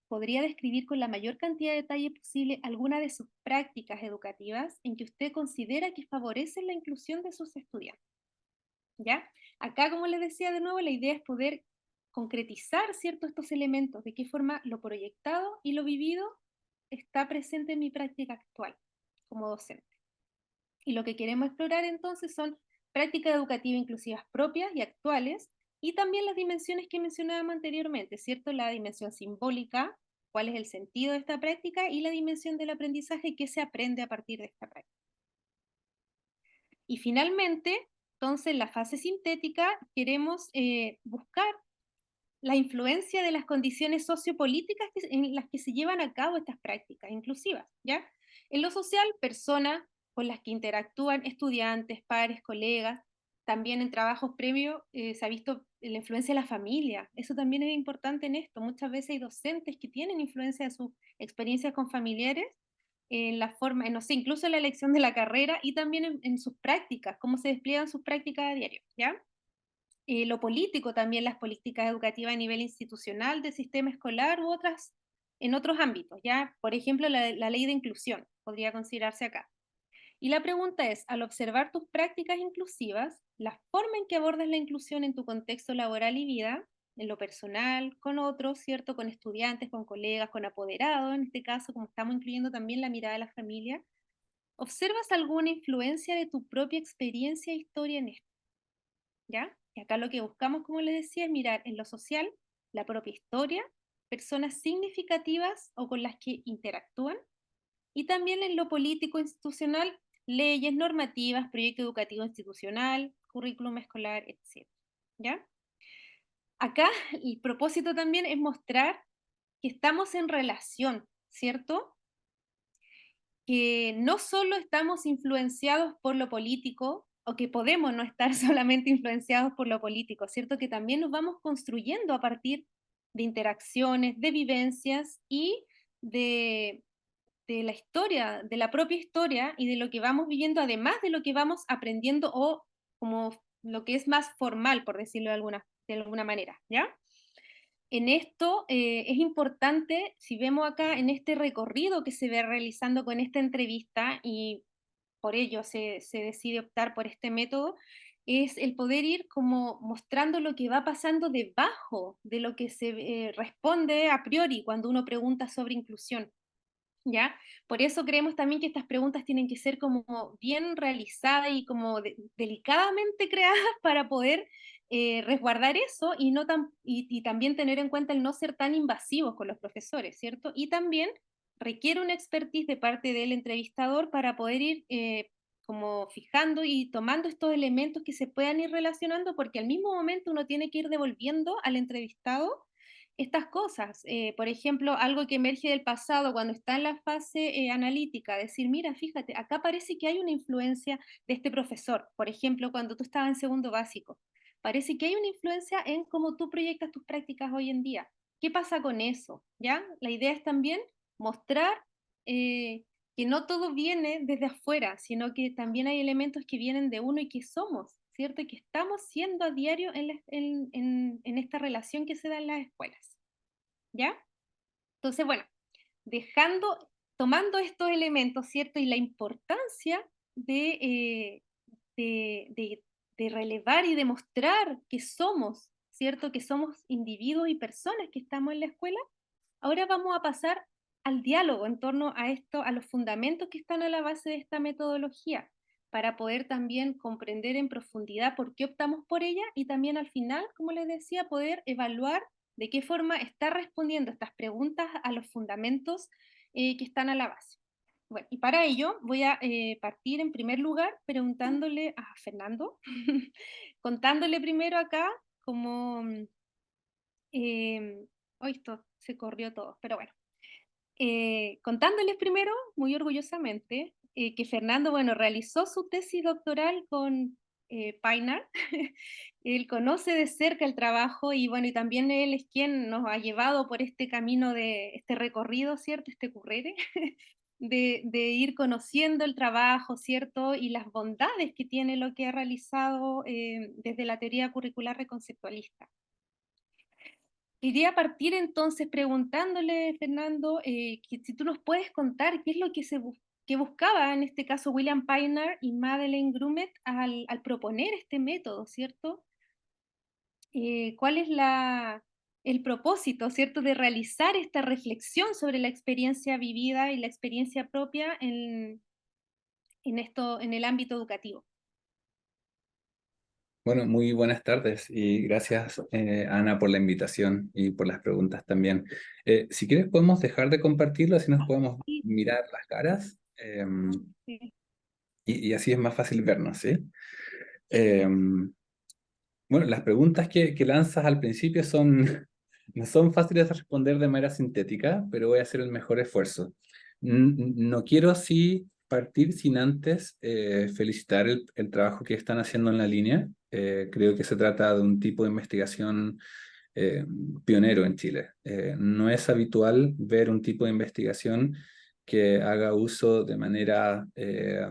¿Podría describir con la mayor cantidad de detalle posible alguna de sus prácticas educativas en que usted considera que favorecen la inclusión de sus estudiantes? ¿Ya? Acá, como les decía de nuevo, la idea es poder concretizar, ¿cierto?, estos elementos, de qué forma lo proyectado y lo vivido está presente en mi práctica actual como docente. Y lo que queremos explorar entonces son prácticas educativas inclusivas propias y actuales, y también las dimensiones que mencionábamos anteriormente, ¿cierto? La dimensión simbólica, cuál es el sentido de esta práctica, y la dimensión del aprendizaje, qué se aprende a partir de esta práctica. Y finalmente, entonces, en la fase sintética, queremos buscar la influencia de las condiciones sociopolíticas en las que se llevan a cabo estas prácticas inclusivas, ¿ya? En lo social, personas con las que interactúan estudiantes, pares, colegas, también en trabajos previos se ha visto la influencia de la familia, eso también es importante en esto, muchas veces hay docentes que tienen influencia de sus experiencias con familiares, en la forma, no sé, incluso en la elección de la carrera y también en sus prácticas, cómo se despliegan sus prácticas a diario, ¿ya? Lo político también, las políticas educativas a nivel institucional, del sistema escolar u otras, en otros ámbitos, ¿ya? Por ejemplo, la ley de inclusión podría considerarse acá. Y la pregunta es, al observar tus prácticas inclusivas, la forma en que abordas la inclusión en tu contexto laboral y vida, en lo personal, con otros, ¿cierto? Con estudiantes, con colegas, con apoderados, en este caso, como estamos incluyendo también la mirada de la familia, ¿observas alguna influencia de tu propia experiencia e historia en esto? ¿Ya? Y acá lo que buscamos, como les decía, es mirar en lo social la propia historia, personas significativas o con las que interactúan, y también en lo político institucional, leyes, normativas, proyecto educativo institucional, currículum escolar, etc. ¿Ya? Acá el propósito también es mostrar que estamos en relación, ¿cierto? Que no solo estamos influenciados por lo político, o que podemos no estar solamente influenciados por lo político, ¿cierto? Que también nos vamos construyendo a partir de interacciones, de vivencias y de la historia, de la propia historia y de lo que vamos viviendo, además de lo que vamos aprendiendo o como lo que es más formal, por decirlo de alguna manera, ¿ya? En esto es importante, si vemos acá en este recorrido que se ve realizando con esta entrevista, y por ello se decide optar por este método, es el poder ir como mostrando lo que va pasando debajo de lo que se responde a priori cuando uno pregunta sobre inclusión. ¿Ya? Por eso creemos también que estas preguntas tienen que ser como bien realizadas y como delicadamente creadas para poder resguardar eso y, no tan, y también tener en cuenta el no ser tan invasivos con los profesores, ¿cierto? Y también requiere una expertise de parte del entrevistador para poder ir como fijando y tomando estos elementos que se puedan ir relacionando, porque al mismo momento uno tiene que ir devolviendo al entrevistado estas cosas. Por ejemplo, algo que emerge del pasado cuando está en la fase analítica, decir, mira, fíjate, acá parece que hay una influencia de este profesor. Por ejemplo, cuando tú estabas en segundo básico, parece que hay una influencia en cómo tú proyectas tus prácticas hoy en día. ¿Qué pasa con eso? ¿Ya? La idea es también mostrar que no todo viene desde afuera, sino que también hay elementos que vienen de uno y que somos, ¿cierto? Y que estamos siendo a diario en esta relación que se da en las escuelas, ¿ya? Entonces, bueno, tomando estos elementos, ¿cierto? Y la importancia de relevar y demostrar que somos, ¿cierto? Que somos individuos y personas que estamos en la escuela. Ahora vamos a pasar al diálogo en torno a esto, a los fundamentos que están a la base de esta metodología, para poder también comprender en profundidad por qué optamos por ella y también al final, como les decía, poder evaluar de qué forma está respondiendo estas preguntas a los fundamentos que están a la base. Bueno, y para ello voy a partir en primer lugar preguntándole a Fernando, contándole primero acá como... hoy esto se corrió todo, pero bueno. Contándoles primero, muy orgullosamente, que Fernando, bueno, realizó su tesis doctoral con Painar. Él conoce de cerca el trabajo y bueno, y también él es quien nos ha llevado por este camino de este recorrido, ¿cierto? Este currere, de ir conociendo el trabajo, ¿cierto? Y las bondades que tiene lo que ha realizado desde la teoría curricular reconceptualista. Quería partir entonces preguntándole, Fernando, que si tú nos puedes contar qué es lo que que buscaba en este caso William Painar y Madeleine Grumet al proponer este método, ¿cierto? ¿Cuál es el propósito, ¿cierto?, de realizar esta reflexión sobre la experiencia vivida y la experiencia propia en el ámbito educativo? Bueno, muy buenas tardes y gracias, Ana, por la invitación y por las preguntas también. Si quieres podemos dejar de compartirlo, así nos podemos Sí, mirar las caras sí. y así es más fácil vernos, ¿sí? Bueno, las preguntas que lanzas al principio no son fáciles de responder de manera sintética, pero voy a hacer el mejor esfuerzo. No quiero sí partir sin antes felicitar el trabajo que están haciendo en la línea. Creo que se trata de un tipo de investigación eh, pionero en Chile. No es habitual ver un tipo de investigación que haga uso de manera eh,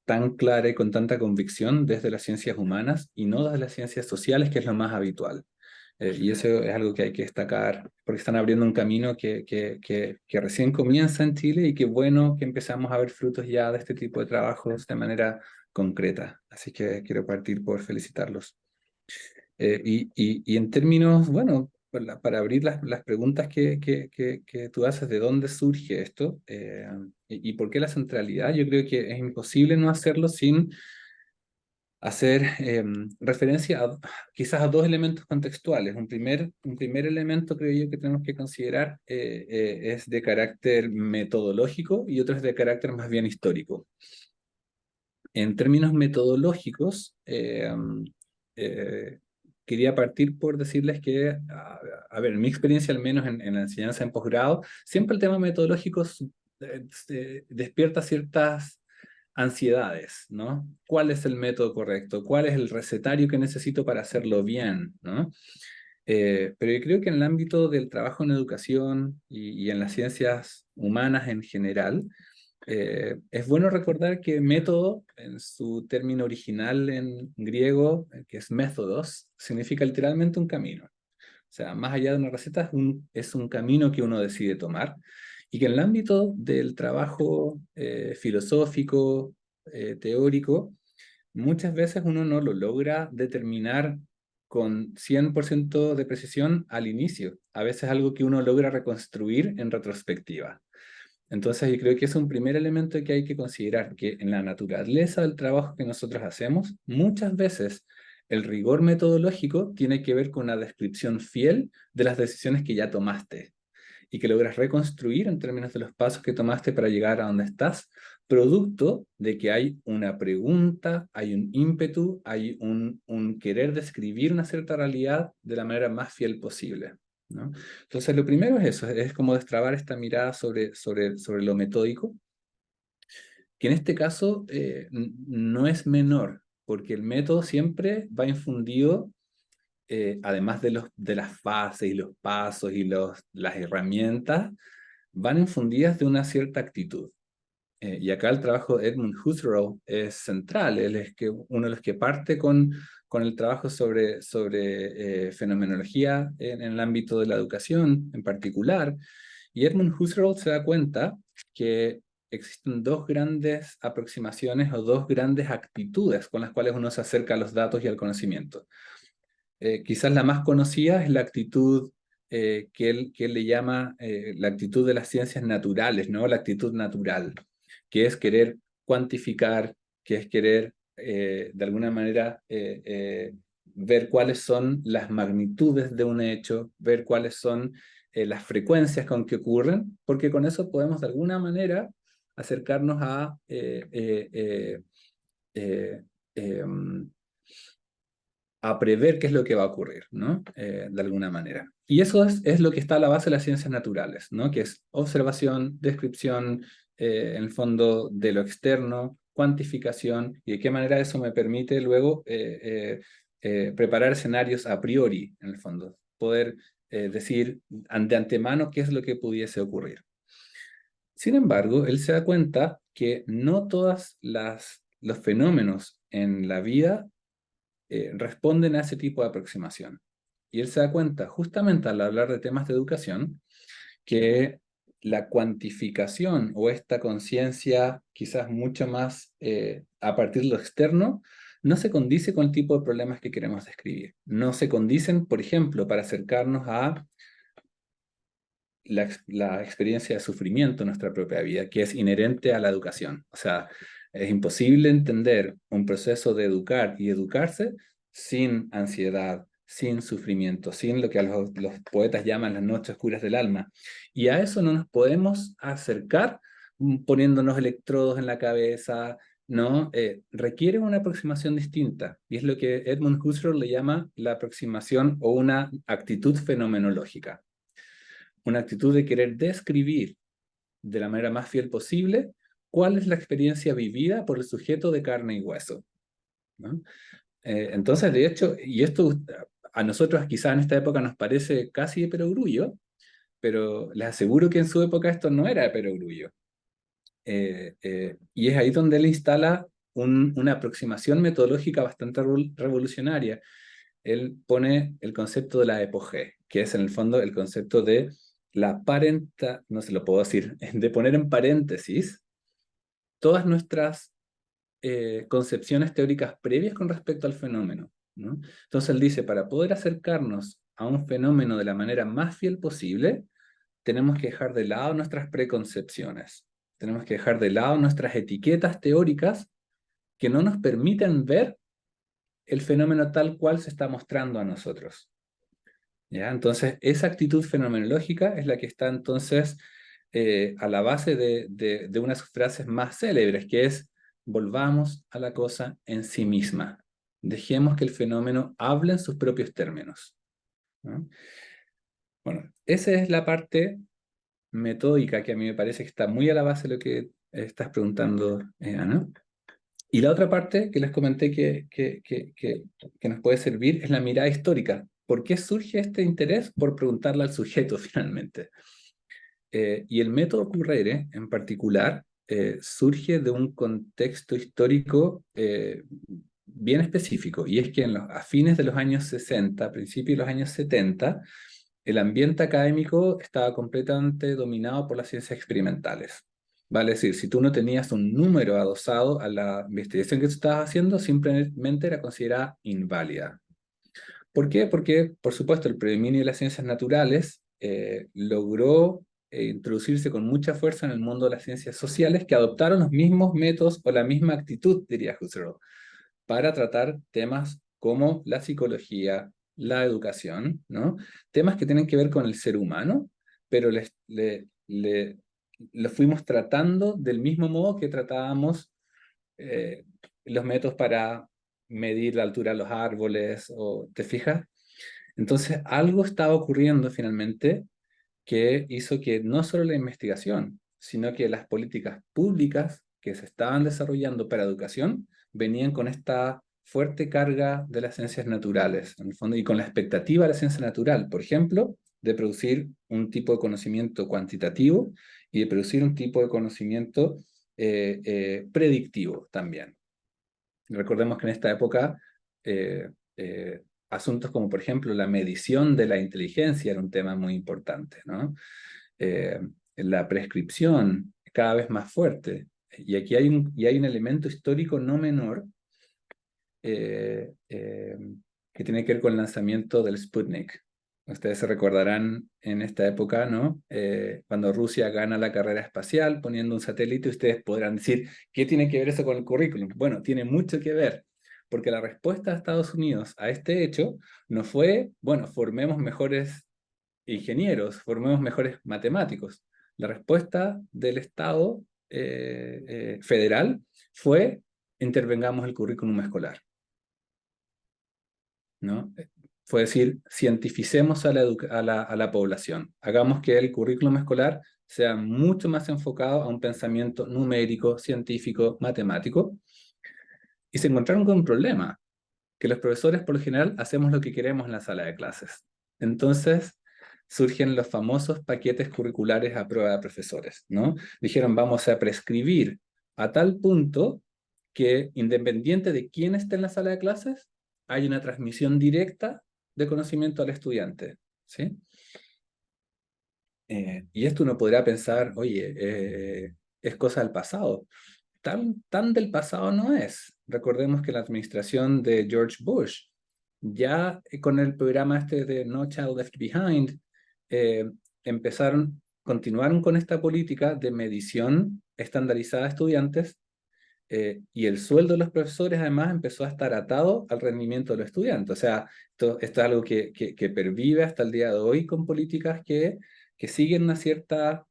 tan clara y con tanta convicción desde las ciencias humanas y no desde las ciencias sociales, que es lo más habitual. Y eso es algo que hay que destacar, porque están abriendo un camino que recién comienza en Chile y que bueno que empezamos a ver frutos ya de este tipo de trabajos de manera concreta. Así que quiero partir por felicitarlos. Y en términos, bueno, para abrir las preguntas que tú haces, ¿de dónde surge esto? Y por qué la centralidad? Yo creo que es imposible no hacerlo sin hacer referencia quizás a dos elementos contextuales. Un primer elemento, creo yo, que tenemos que considerar es de carácter metodológico y otro es de carácter más bien histórico. En términos metodológicos, quería partir por decirles que, a ver, en mi experiencia, al menos en la enseñanza en posgrado, siempre el tema metodológico despierta ciertas ansiedades, ¿no? ¿Cuál es el método correcto? ¿Cuál es el recetario que necesito para hacerlo bien, ¿no? Pero yo creo que en el ámbito del trabajo en educación y en las ciencias humanas en general, es bueno recordar que método, en su término original en griego, que es métodos, significa literalmente un camino. O sea, más allá de una receta, es un camino que uno decide tomar. Y que en el ámbito del trabajo filosófico, teórico, muchas veces uno no lo logra determinar con 100% de precisión al inicio. A veces algo que uno logra reconstruir en retrospectiva. Entonces, yo creo que es un primer elemento que hay que considerar, que en la naturaleza del trabajo que nosotros hacemos, muchas veces el rigor metodológico tiene que ver con una descripción fiel de las decisiones que ya tomaste. y que logras reconstruir en términos de los pasos que tomaste para llegar a donde estás, producto de que hay una pregunta, hay un ímpetu, hay un querer describir una cierta realidad de la manera más fiel posible, ¿no? Entonces, lo primero es eso, es como destrabar esta mirada sobre lo metódico, que en este caso no es menor, porque el método siempre va infundido, además de las fases y los pasos y las herramientas, van infundidas de una cierta actitud. Y acá el trabajo de Edmund Husserl es central. Él es uno de los que parte con el trabajo sobre fenomenología en el ámbito de la educación en particular. Y Edmund Husserl se da cuenta que existen dos grandes aproximaciones o dos grandes actitudes con las cuales uno se acerca a los datos y al conocimiento. Quizás la más conocida es la actitud que él le llama la actitud de las ciencias naturales, ¿no? La actitud natural, que es querer cuantificar, que es querer de alguna manera ver cuáles son las magnitudes de un hecho, ver cuáles son las frecuencias con que ocurren, porque con eso podemos de alguna manera acercarnos a prever qué es lo que va a ocurrir, ¿no? De alguna manera. Y eso es lo que está a la base de las ciencias naturales, ¿no? Que es observación, descripción, en el fondo de lo externo, cuantificación, y de qué manera eso me permite luego preparar escenarios a priori, en el fondo. Poder decir de antemano qué es lo que pudiese ocurrir. Sin embargo, él se da cuenta que no todos los fenómenos en la vida responden a ese tipo de aproximación. Y él se da cuenta, justamente al hablar de temas de educación, que la cuantificación o esta conciencia quizás mucho más a partir de lo externo, no se condice con el tipo de problemas que queremos describir. No se condicen, por ejemplo, para acercarnos a la experiencia de sufrimiento en nuestra propia vida, que es inherente a la educación. O sea, es imposible entender un proceso de educar y educarse sin ansiedad, sin sufrimiento, sin lo que los poetas llaman las noches oscuras del alma. Y a eso no nos podemos acercar poniéndonos electrodos en la cabeza, ¿no? Requiere una aproximación distinta, y es lo que Edmund Husserl le llama la aproximación o una actitud fenomenológica. Una actitud de querer describir de la manera más fiel posible cuál es la experiencia vivida por el sujeto de carne y hueso, ¿no? Entonces, de hecho, y esto a nosotros quizás en esta época nos parece casi de perogrullo, pero les aseguro que en su época esto no era de perogrullo. Y es ahí donde él instala una aproximación metodológica bastante revolucionaria. Él pone el concepto de la epogé, que es en el fondo el concepto de no se lo puedo decir, de poner en paréntesis todas nuestras concepciones teóricas previas con respecto al fenómeno, ¿no? Entonces él dice, para poder acercarnos a un fenómeno de la manera más fiel posible, tenemos que dejar de lado nuestras preconcepciones, tenemos que dejar de lado nuestras etiquetas teóricas que no nos permiten ver el fenómeno tal cual se está mostrando a nosotros. ¿Ya? Entonces, esa actitud fenomenológica es la que está entonces a la base de unas frases más célebres, que es, volvamos a la cosa en sí misma. Dejemos que el fenómeno hable en sus propios términos, ¿no? Bueno, esa es la parte metódica que a mí me parece que está muy a la base de lo que estás preguntando, Ana. Y la otra parte que les comenté que nos puede servir es la mirada histórica. ¿Por qué surge este interés? Por preguntarle al sujeto finalmente. Y el método Currere, en particular, surge de un contexto histórico bien específico, y es que a fines de los años 60, a principios de los años 70, el ambiente académico estaba completamente dominado por las ciencias experimentales. Vale decir, si tú no tenías un número adosado a la investigación que tú estabas haciendo, simplemente era considerada inválida. ¿Por qué? Porque, por supuesto, el predominio de las ciencias naturales logró introducirse con mucha fuerza en el mundo de las ciencias sociales, que adoptaron los mismos métodos o la misma actitud, diría Husserl, para tratar temas como la psicología, la educación, ¿no? Temas que tienen que ver con el ser humano, pero lo fuimos tratando del mismo modo que tratábamos los métodos para medir la altura de los árboles, ¿te fijas? Entonces, algo estaba ocurriendo finalmente que hizo que no solo la investigación, sino que las políticas públicas que se estaban desarrollando para educación venían con esta fuerte carga de las ciencias naturales, en el fondo, y con la expectativa de la ciencia natural, por ejemplo, de producir un tipo de conocimiento cuantitativo y de producir un tipo de conocimiento predictivo también. Recordemos que en esta época asuntos como, por ejemplo, la medición de la inteligencia era un tema muy importante, ¿no? La prescripción cada vez más fuerte. Y aquí hay un elemento histórico no menor que tiene que ver con el lanzamiento del Sputnik. Ustedes se recordarán en esta época, ¿no? Cuando Rusia gana la carrera espacial poniendo un satélite, ustedes podrán decir, ¿qué tiene que ver eso con el currículum? Bueno, tiene mucho que ver, porque la respuesta de Estados Unidos a este hecho no fue, bueno, formemos mejores ingenieros, formemos mejores matemáticos. La respuesta del Estado federal fue, intervengamos el currículum escolar, ¿no? Fue decir, cientificemos a la población, hagamos que el currículum escolar sea mucho más enfocado a un pensamiento numérico, científico, matemático, y se encontraron con un problema, que los profesores por lo general hacemos lo que queremos en la sala de clases. Entonces surgen los famosos paquetes curriculares a prueba de profesores, ¿no? Dijeron, vamos a prescribir a tal punto que, independiente de quién esté en la sala de clases, hay una transmisión directa de conocimiento al estudiante, ¿sí? Y esto uno podría pensar, oye, es cosa del pasado. Tan del pasado no es. Recordemos que la administración de George Bush, ya con el programa este de No Child Left Behind, continuaron con esta política de medición estandarizada de estudiantes, y el sueldo de los profesores además empezó a estar atado al rendimiento de los estudiantes. O sea, esto es algo que pervive hasta el día de hoy con políticas que siguen una cierta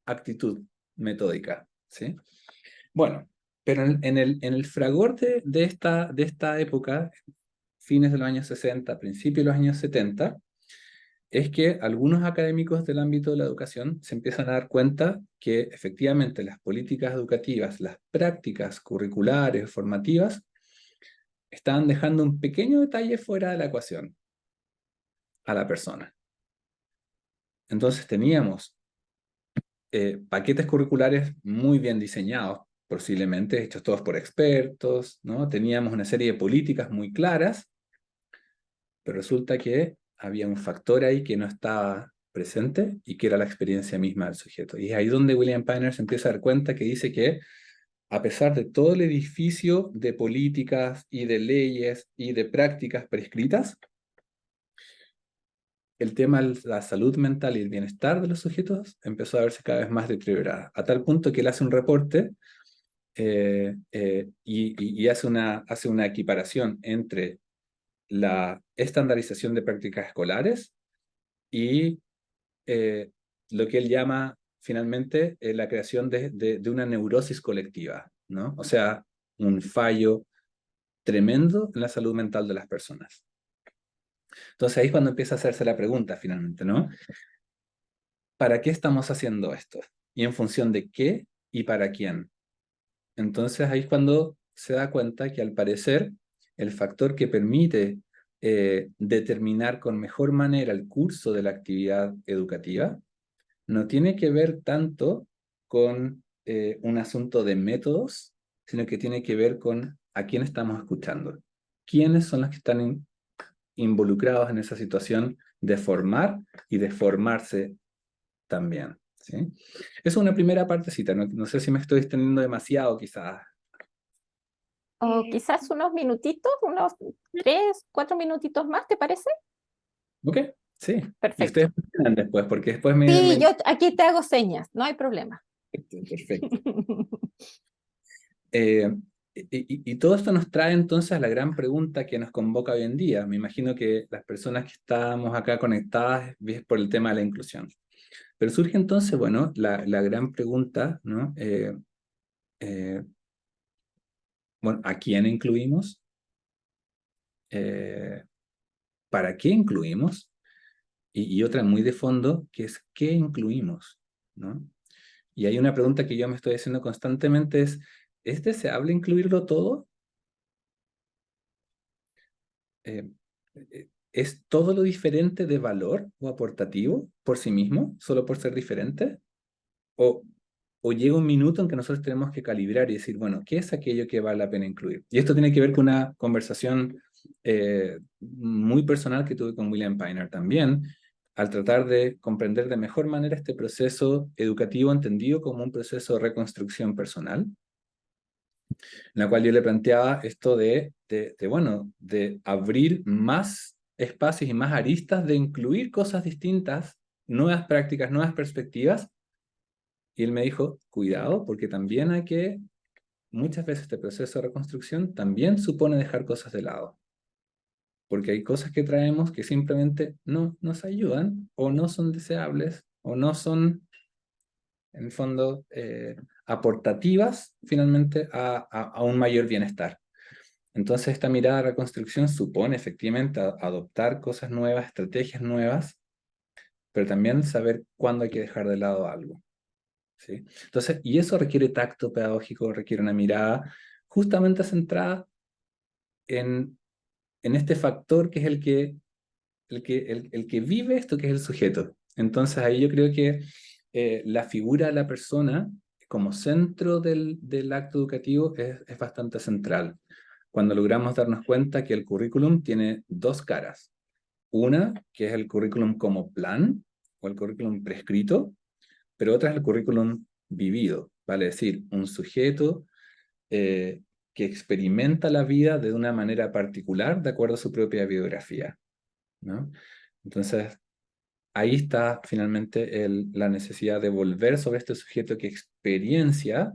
actitud metódica, ¿sí? Bueno, pero en el fragor de esta época, fines de los años 60, principios de los años 70, es que algunos académicos del ámbito de la educación se empiezan a dar cuenta que efectivamente las políticas educativas, las prácticas curriculares, formativas, estaban dejando un pequeño detalle fuera de la ecuación, a la persona. Entonces teníamos paquetes curriculares muy bien diseñados, posiblemente hechos todos por expertos, ¿no? Teníamos una serie de políticas muy claras, pero resulta que había un factor ahí que no estaba presente y que era la experiencia misma del sujeto. Y es ahí donde William Pinner se empieza a dar cuenta que dice que a pesar de todo el edificio de políticas y de leyes y de prácticas prescritas, el tema de la salud mental y el bienestar de los sujetos empezó a verse cada vez más deteriorada, a tal punto que él hace un reporte y hace una equiparación entre la estandarización de prácticas escolares y lo que él llama finalmente la creación de una neurosis colectiva, ¿no? O sea, un fallo tremendo en la salud mental de las personas. Entonces ahí es cuando empieza a hacerse la pregunta finalmente, ¿no? ¿Para qué estamos haciendo esto? ¿Y en función de qué y para quién? Entonces ahí es cuando se da cuenta que al parecer el factor que permite determinar con mejor manera el curso de la actividad educativa no tiene que ver tanto con un asunto de métodos, sino que tiene que ver con a quién estamos escuchando. ¿Quiénes son los que están involucrados en esa situación de formar y de formarse también? ¿Sí? Es una primera partecita, no sé si me estoy extendiendo demasiado quizás. O quizás unos minutitos, unos 3, 4 minutitos más, ¿te parece? Ok, sí. Y Perfecto. ustedes me después, porque después Sí, yo aquí te hago señas, no hay problema. Perfecto. Y todo esto nos trae entonces a la gran pregunta que nos convoca hoy en día. Me imagino que las personas que estamos acá conectadas es por el tema de la inclusión. Pero surge entonces, bueno, la gran pregunta, ¿no? Bueno, ¿a quién incluimos? ¿Para qué incluimos? Y otra muy de fondo, que es ¿qué incluimos? ¿No? Y hay una pregunta que yo me estoy haciendo constantemente, ¿es deseable incluirlo todo? Eh, ¿Es todo lo diferente de valor o aportativo por sí mismo, solo por ser diferente? O, o llega un minuto en que nosotros tenemos que calibrar y decir, bueno, ¿qué es aquello que vale la pena incluir? Y esto tiene que ver con una conversación muy personal que tuve con William Piner también, al tratar de comprender de mejor manera este proceso educativo entendido como un proceso de reconstrucción personal, en la cual yo le planteaba esto bueno, de abrir más espacios y más aristas, de incluir cosas distintas, nuevas prácticas, nuevas perspectivas. Y él me dijo, cuidado, porque también hay que, muchas veces este proceso de reconstrucción también supone dejar cosas de lado. Porque hay cosas que traemos que simplemente no nos ayudan, o no son deseables, o no son, en el fondo, aportativas finalmente a un mayor bienestar. Entonces, esta mirada de reconstrucción supone efectivamente adoptar cosas nuevas, estrategias nuevas, pero también saber cuándo hay que dejar de lado algo. ¿Sí? Entonces, y eso requiere tacto pedagógico, requiere una mirada justamente centrada en este factor que es el que vive esto, que es el sujeto. Entonces, ahí yo creo que la figura de la persona como centro del acto educativo es bastante central. Cuando logramos darnos cuenta que el currículum tiene dos caras. Una, que es el currículum como plan o el currículum prescrito, pero otra es el currículum vivido, vale decir, un sujeto que experimenta la vida de una manera particular de acuerdo a su propia biografía, ¿no? Entonces, ahí está finalmente la necesidad de volver sobre este sujeto que experiencia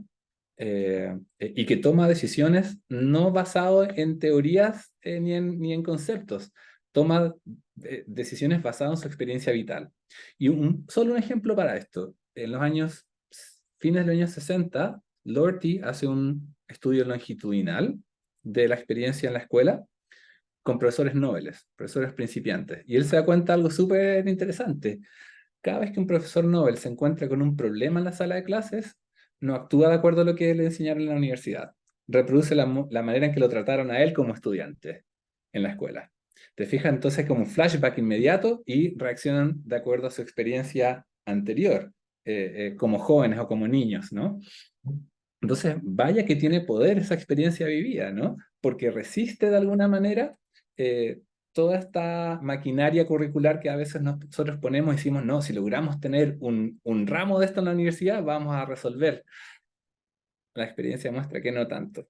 y que toma decisiones no basado en teorías ni en conceptos, toma decisiones basadas en su experiencia vital. Y solo un ejemplo para esto. En los fines de los años 60, Lorty hace un estudio longitudinal de la experiencia en la escuela con profesores nobles, profesores principiantes. Y él se da cuenta de algo súper interesante. Cada vez que un profesor Nobel se encuentra con un problema en la sala de clases, no actúa de acuerdo a lo que le enseñaron en la universidad. Reproduce la manera en que lo trataron a él como estudiante en la escuela. Te fijas entonces como un flashback inmediato y reaccionan de acuerdo a su experiencia anterior, como jóvenes o como niños, ¿no? Entonces, vaya que tiene poder esa experiencia vivida, ¿no? Porque resiste de alguna manera eh, toda esta maquinaria curricular que a veces nosotros ponemos y decimos, no, si logramos tener un ramo de esto en la universidad, vamos a resolver. La experiencia muestra que no tanto.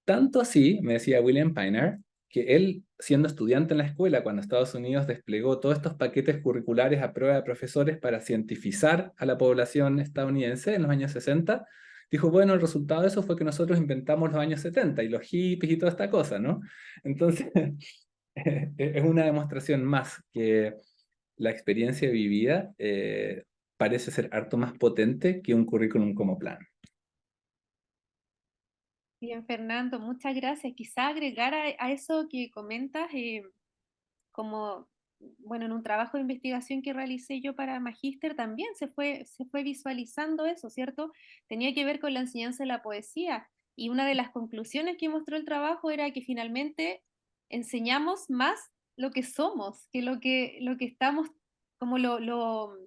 Tanto así, me decía William Piner, que él, siendo estudiante en la escuela, cuando Estados Unidos desplegó todos estos paquetes curriculares a prueba de profesores para cientificar a la población estadounidense en los años 60, dijo, bueno, el resultado de eso fue que nosotros inventamos los años 70 y los hippies y toda esta cosa, ¿no? Entonces, es una demostración más que la experiencia vivida parece ser harto más potente que un currículum como plan. Bien, Fernando, muchas gracias. Quizá agregar a eso que comentas, como, bueno, en un trabajo de investigación que realicé yo para Magíster también se fue visualizando eso, ¿cierto? Tenía que ver con la enseñanza de la poesía y una de las conclusiones que mostró el trabajo era que finalmente enseñamos más lo que somos que lo que estamos, como lo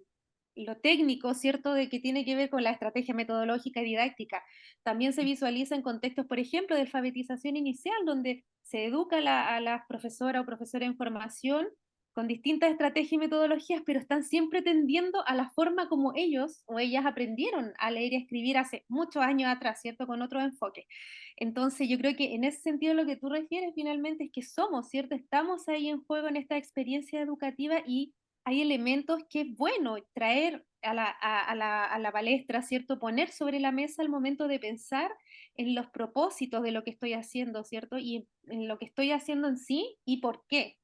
técnico, ¿cierto? De que tiene que ver con la estrategia metodológica y didáctica. También se visualiza en contextos, por ejemplo, de alfabetización inicial, donde se educa a la profesora o profesora en formación con distintas estrategias y metodologías, pero están siempre tendiendo a la forma como ellos o ellas aprendieron a leer y a escribir hace muchos años atrás, ¿cierto? Con otro enfoque. Entonces, yo creo que en ese sentido lo que tú refieres finalmente es que somos, ¿cierto? Estamos ahí en juego en esta experiencia educativa y hay elementos que es bueno traer a la palestra, ¿cierto? Poner sobre la mesa al momento de pensar en los propósitos de lo que estoy haciendo, ¿cierto? Y en lo que estoy haciendo en sí y por qué,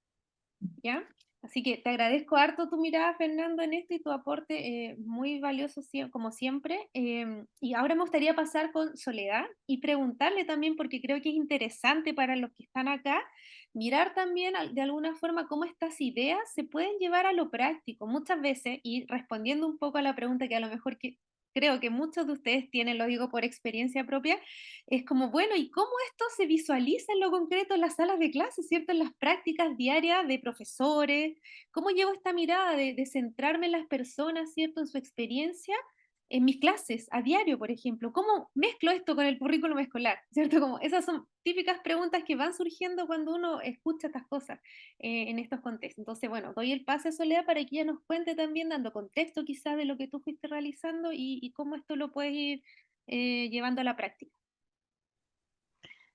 ¿ya? Así que te agradezco harto tu mirada, Fernando, en esto y tu aporte muy valioso como siempre. Y ahora me gustaría pasar con Soledad y preguntarle también, porque creo que es interesante para los que están acá, mirar también de alguna forma cómo estas ideas se pueden llevar a lo práctico. Muchas veces, y respondiendo un poco a la pregunta que a lo mejor creo que muchos de ustedes tienen, lo digo por experiencia propia, es como, bueno, ¿y cómo esto se visualiza en lo concreto en las salas de clase, ¿cierto? En las prácticas diarias de profesores. ¿Cómo llevo esta mirada de centrarme en las personas, ¿cierto? En su experiencia, en mis clases, a diario, por ejemplo? ¿Cómo mezclo esto con el currículum escolar? ¿Cierto? Como esas son típicas preguntas que van surgiendo cuando uno escucha estas cosas en estos contextos. Entonces, bueno, doy el pase a Soledad para que ella nos cuente también, dando contexto quizás de lo que tú fuiste realizando y cómo esto lo puedes ir llevando a la práctica.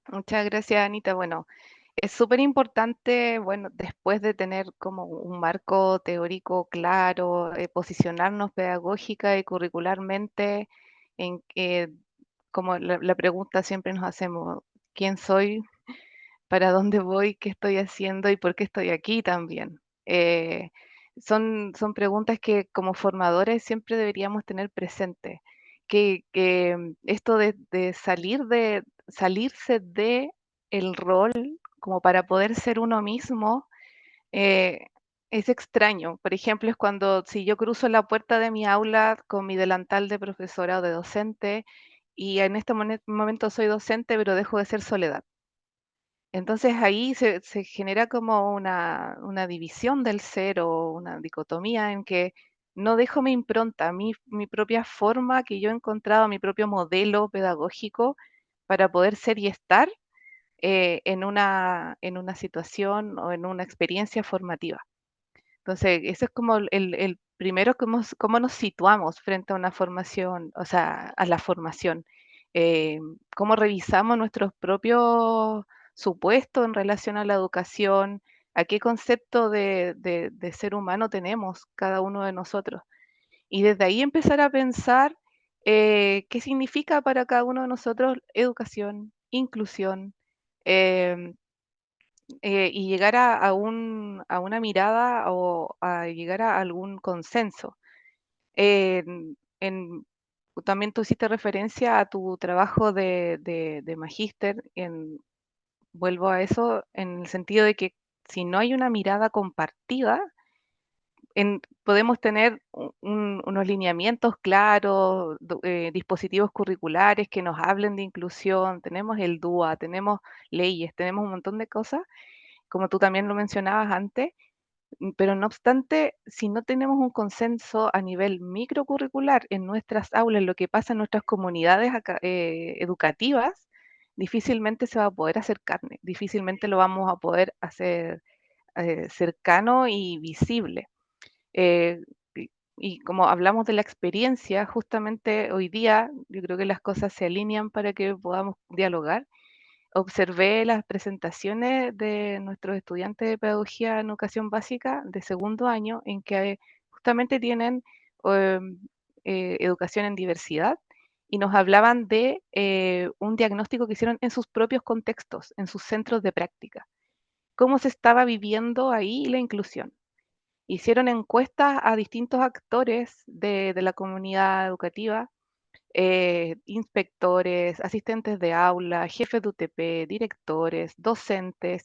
Muchas gracias, Anita. Bueno, es súper importante, bueno, después de tener como un marco teórico claro, posicionarnos pedagógica y curricularmente en que, como la pregunta siempre nos hacemos, ¿quién soy? ¿Para dónde voy? ¿Qué estoy haciendo? ¿Y por qué estoy aquí también? Son preguntas que como formadores siempre deberíamos tener presente. Que esto de salirse de el rol como para poder ser uno mismo, es extraño. Por ejemplo, es cuando si yo cruzo la puerta de mi aula con mi delantal de profesora o de docente, y en este momento soy docente, pero dejo de ser Soledad. Entonces ahí se genera como una división del ser o una dicotomía en que no dejo mi impronta, mi propia forma que yo he encontrado, mi propio modelo pedagógico para poder ser y estar en una situación o en una experiencia formativa. Entonces, eso es como el primero, cómo nos situamos frente a una formación, o sea, a la formación. Eh, Cómo revisamos nuestros propios supuestos en relación a la educación, a qué concepto de ser humano tenemos cada uno de nosotros. Y desde ahí empezar a pensar qué significa para cada uno de nosotros educación, inclusión, em, y llegar a una mirada o a llegar a algún consenso. En también tú hiciste referencia a tu trabajo de magíster, vuelvo a eso, en el sentido de que si no hay una mirada compartida, podemos tener unos lineamientos claros, dispositivos curriculares que nos hablen de inclusión, tenemos el DUA, tenemos leyes, tenemos un montón de cosas, como tú también lo mencionabas antes, pero no obstante, si no tenemos un consenso a nivel microcurricular en nuestras aulas, lo que pasa en nuestras comunidades educativas, difícilmente se va a poder hacer carne, difícilmente lo vamos a poder hacer cercano y visible. Eh, y como hablamos de la experiencia, justamente hoy día yo creo que las cosas se alinean para que podamos dialogar. Observé las presentaciones de nuestros estudiantes de pedagogía en educación básica de segundo año, en que justamente tienen em, educación en diversidad y nos hablaban de un diagnóstico que hicieron en sus propios contextos, en sus centros de práctica, cómo se estaba viviendo ahí la inclusión. Hicieron encuestas a distintos actores de la comunidad educativa, inspectores, asistentes de aula, jefes de UTP, directores,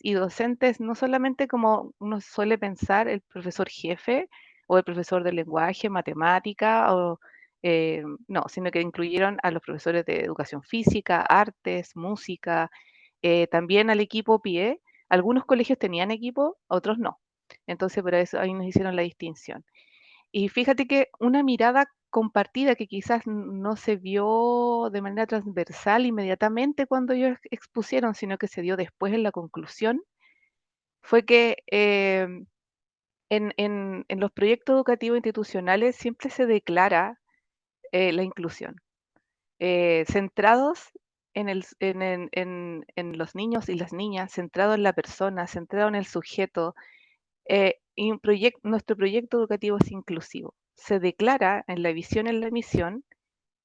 y docentes no solamente como uno suele pensar, el profesor jefe o el profesor de lenguaje, matemática, no, sino que incluyeron a los profesores de educación física, artes, música, también al equipo PIE. Algunos colegios tenían equipo, otros no. Entonces, por eso ahí nos hicieron la distinción. Y fíjate que una mirada compartida que quizás no se vio de manera transversal inmediatamente cuando ellos expusieron, sino que se dio después en la conclusión, fue que en los proyectos educativos institucionales siempre se declara la inclusión, centrados en los niños y las niñas, centrados en la persona, centrado en el sujeto, y nuestro proyecto educativo es inclusivo. Se declara en la visión, en la misión,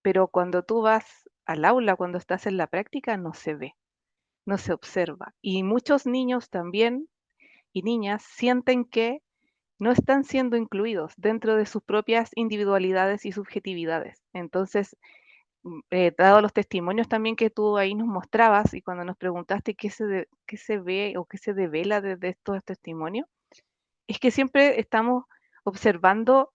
pero cuando tú vas al aula, cuando estás en la práctica, no se ve, no se observa. Y muchos niños también y niñas sienten que no están siendo incluidos dentro de sus propias individualidades y subjetividades. Entonces, dado los testimonios también que tú ahí nos mostrabas y cuando nos preguntaste qué se ve o qué se devela de estos testimonios, es que siempre estamos observando,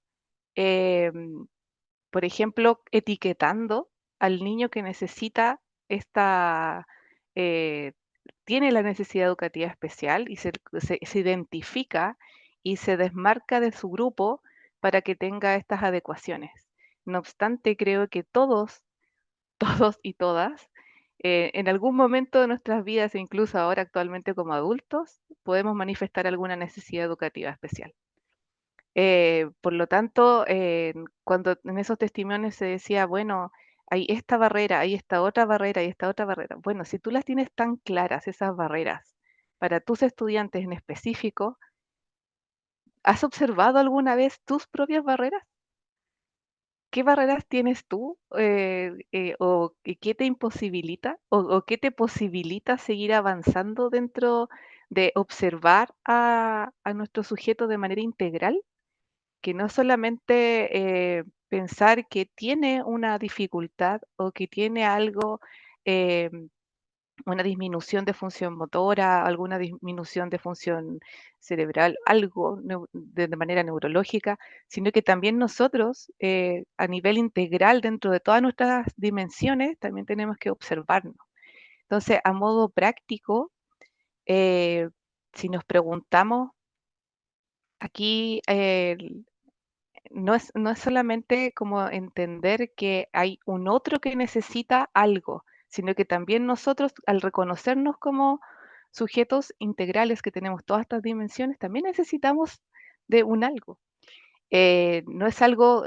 por ejemplo, etiquetando al niño que necesita esta, eh, tiene la necesidad educativa especial y se identifica y se desmarca de su grupo para que tenga estas adecuaciones. No obstante, creo que todos y todas, en algún momento de nuestras vidas e incluso ahora actualmente como adultos, podemos manifestar alguna necesidad educativa especial. Por lo tanto, cuando en esos testimonios se decía, bueno, hay esta barrera, hay esta otra barrera, hay esta otra barrera. Bueno, si tú las tienes tan claras, esas barreras, para tus estudiantes en específico, ¿has observado alguna vez tus propias barreras? ¿Qué barreras tienes tú? ¿O qué te imposibilita? ¿O qué te posibilita seguir avanzando dentro de observar a nuestro sujeto de manera integral? Que no solamente pensar que tiene una dificultad o que tiene algo, una disminución de función motora, alguna disminución de función cerebral, algo de manera neurológica, sino que también nosotros a nivel integral dentro de todas nuestras dimensiones también tenemos que observarnos. Entonces, a modo práctico, si nos preguntamos aquí, no es solamente como entender que hay un otro que necesita algo, sino que también nosotros, al reconocernos como sujetos integrales que tenemos todas estas dimensiones, también necesitamos de un algo. No es algo,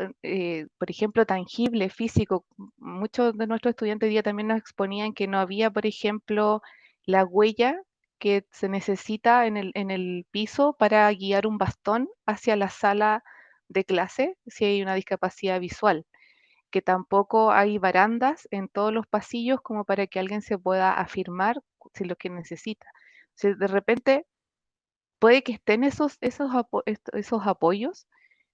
por ejemplo, tangible, físico. Muchos de nuestros estudiantes hoy día también nos exponían que no había, por ejemplo, la huella que se necesita en el piso para guiar un bastón hacia la sala de clase si hay una discapacidad visual, que tampoco hay barandas en todos los pasillos como para que alguien se pueda afirmar si lo que necesita. Si de repente puede que estén esos apoyos,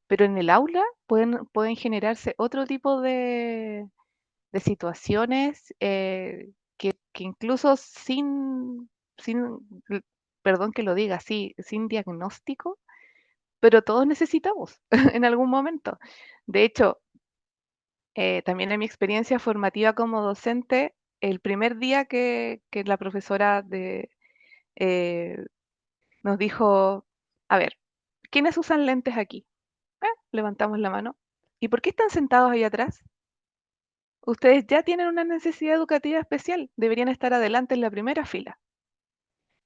pero en el aula pueden generarse otro tipo de situaciones que incluso sin, perdón que lo diga así, sin diagnóstico, pero todos necesitamos en algún momento. De hecho, también en mi experiencia formativa como docente, el primer día que la profesora eh, nos dijo, a ver, ¿quiénes usan lentes aquí? Levantamos la mano. ¿Y por qué están sentados ahí atrás? Ustedes ya tienen una necesidad educativa especial, deberían estar adelante en la primera fila.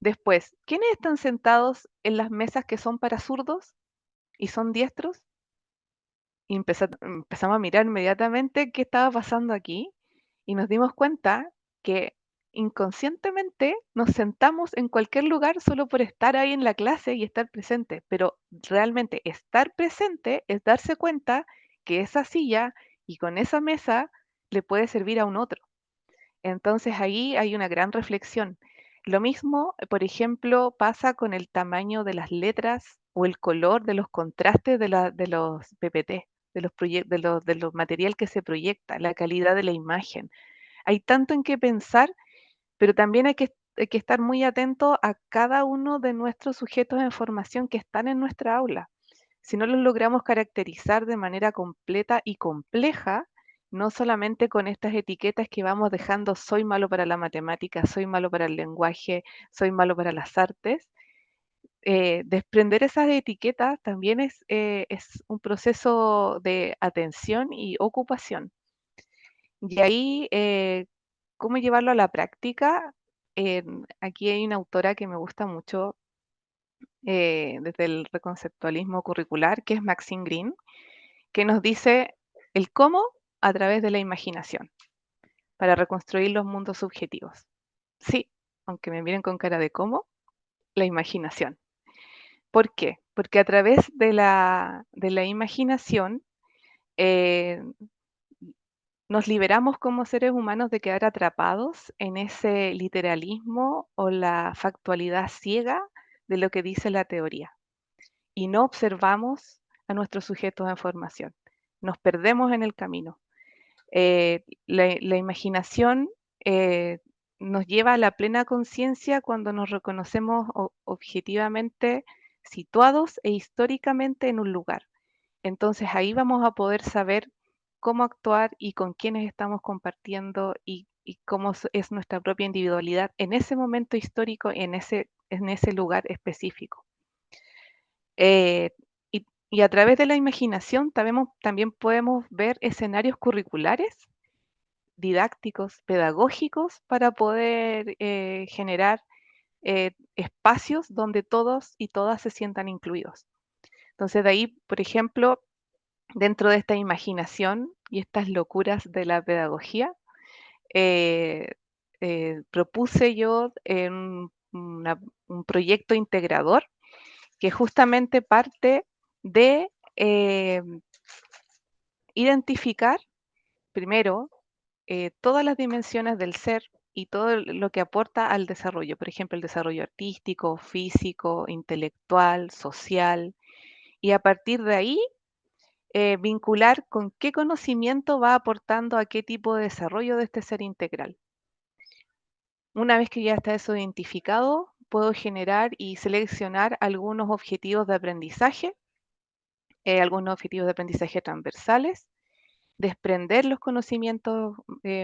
Después, ¿quiénes están sentados en las mesas que son para zurdos y son diestros? Y empezamos a mirar inmediatamente qué estaba pasando aquí y nos dimos cuenta que inconscientemente nos sentamos en cualquier lugar solo por estar ahí en la clase y estar presente, pero realmente estar presente es darse cuenta que esa silla y con esa mesa le puede servir a un otro. Entonces ahí hay una gran reflexión. Lo mismo, por ejemplo, pasa con el tamaño de las letras o el color de los contrastes de los PPT, de los material que se proyecta, la calidad de la imagen. Hay tanto en qué pensar, pero también hay que estar muy atento a cada uno de nuestros sujetos de formación que están en nuestra aula. Si no los logramos caracterizar de manera completa y compleja, no solamente con estas etiquetas que vamos dejando, soy malo para la matemática, soy malo para el lenguaje, soy malo para las artes, desprender esas etiquetas también es un proceso de atención y ocupación. Y ahí, ¿cómo llevarlo a la práctica? Aquí hay una autora que me gusta mucho desde el reconceptualismo curricular, que es Maxine Greene, que nos dice el cómo a través de la imaginación, para reconstruir los mundos subjetivos. Sí, aunque me miren con cara de cómo, la imaginación. ¿Por qué? Porque a través de la imaginación eh, nos liberamos como seres humanos de quedar atrapados en ese literalismo o la factualidad ciega de lo que dice la teoría. y no observamos a nuestros sujetos en formación. Nos perdemos en el camino. La imaginación nos lleva a la plena conciencia cuando nos reconocemos objetivamente situados e históricamente en un lugar. Entonces ahí vamos a poder saber cómo actuar y con quiénes estamos compartiendo y cómo es nuestra propia individualidad en ese momento histórico, en ese lugar específico. Y a través de la imaginación también podemos ver escenarios curriculares, didácticos, pedagógicos, para poder generar espacios donde todos y todas se sientan incluidos. Entonces de ahí, por ejemplo, dentro de esta imaginación y estas locuras de la pedagogía, propuse yo un proyecto integrador que justamente parte de identificar primero todas las dimensiones del ser y todo lo que aporta al desarrollo, por ejemplo, el desarrollo artístico, físico, intelectual, social, y a partir de ahí vincular con qué conocimiento va aportando a qué tipo de desarrollo de este ser integral. Una vez que ya está eso identificado, puedo generar y seleccionar algunos objetivos de aprendizaje, algunos objetivos de aprendizaje transversales, desprender los conocimientos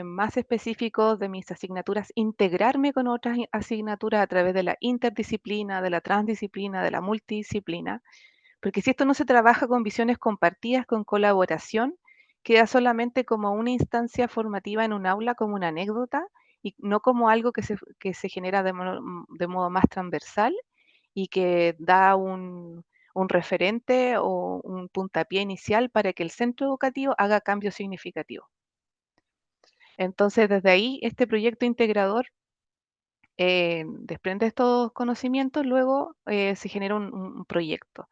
más específicos de mis asignaturas, integrarme con otras asignaturas a través de la interdisciplina, de la transdisciplina, de la multidisciplina, porque si esto no se trabaja con visiones compartidas, con colaboración, queda solamente como una instancia formativa en un aula, como una anécdota, y no como algo que se genera de modo más transversal y que da un referente o un puntapié inicial para que el centro educativo haga cambios significativos. Entonces, desde ahí, este proyecto integrador desprende estos conocimientos, luego se genera un proyecto.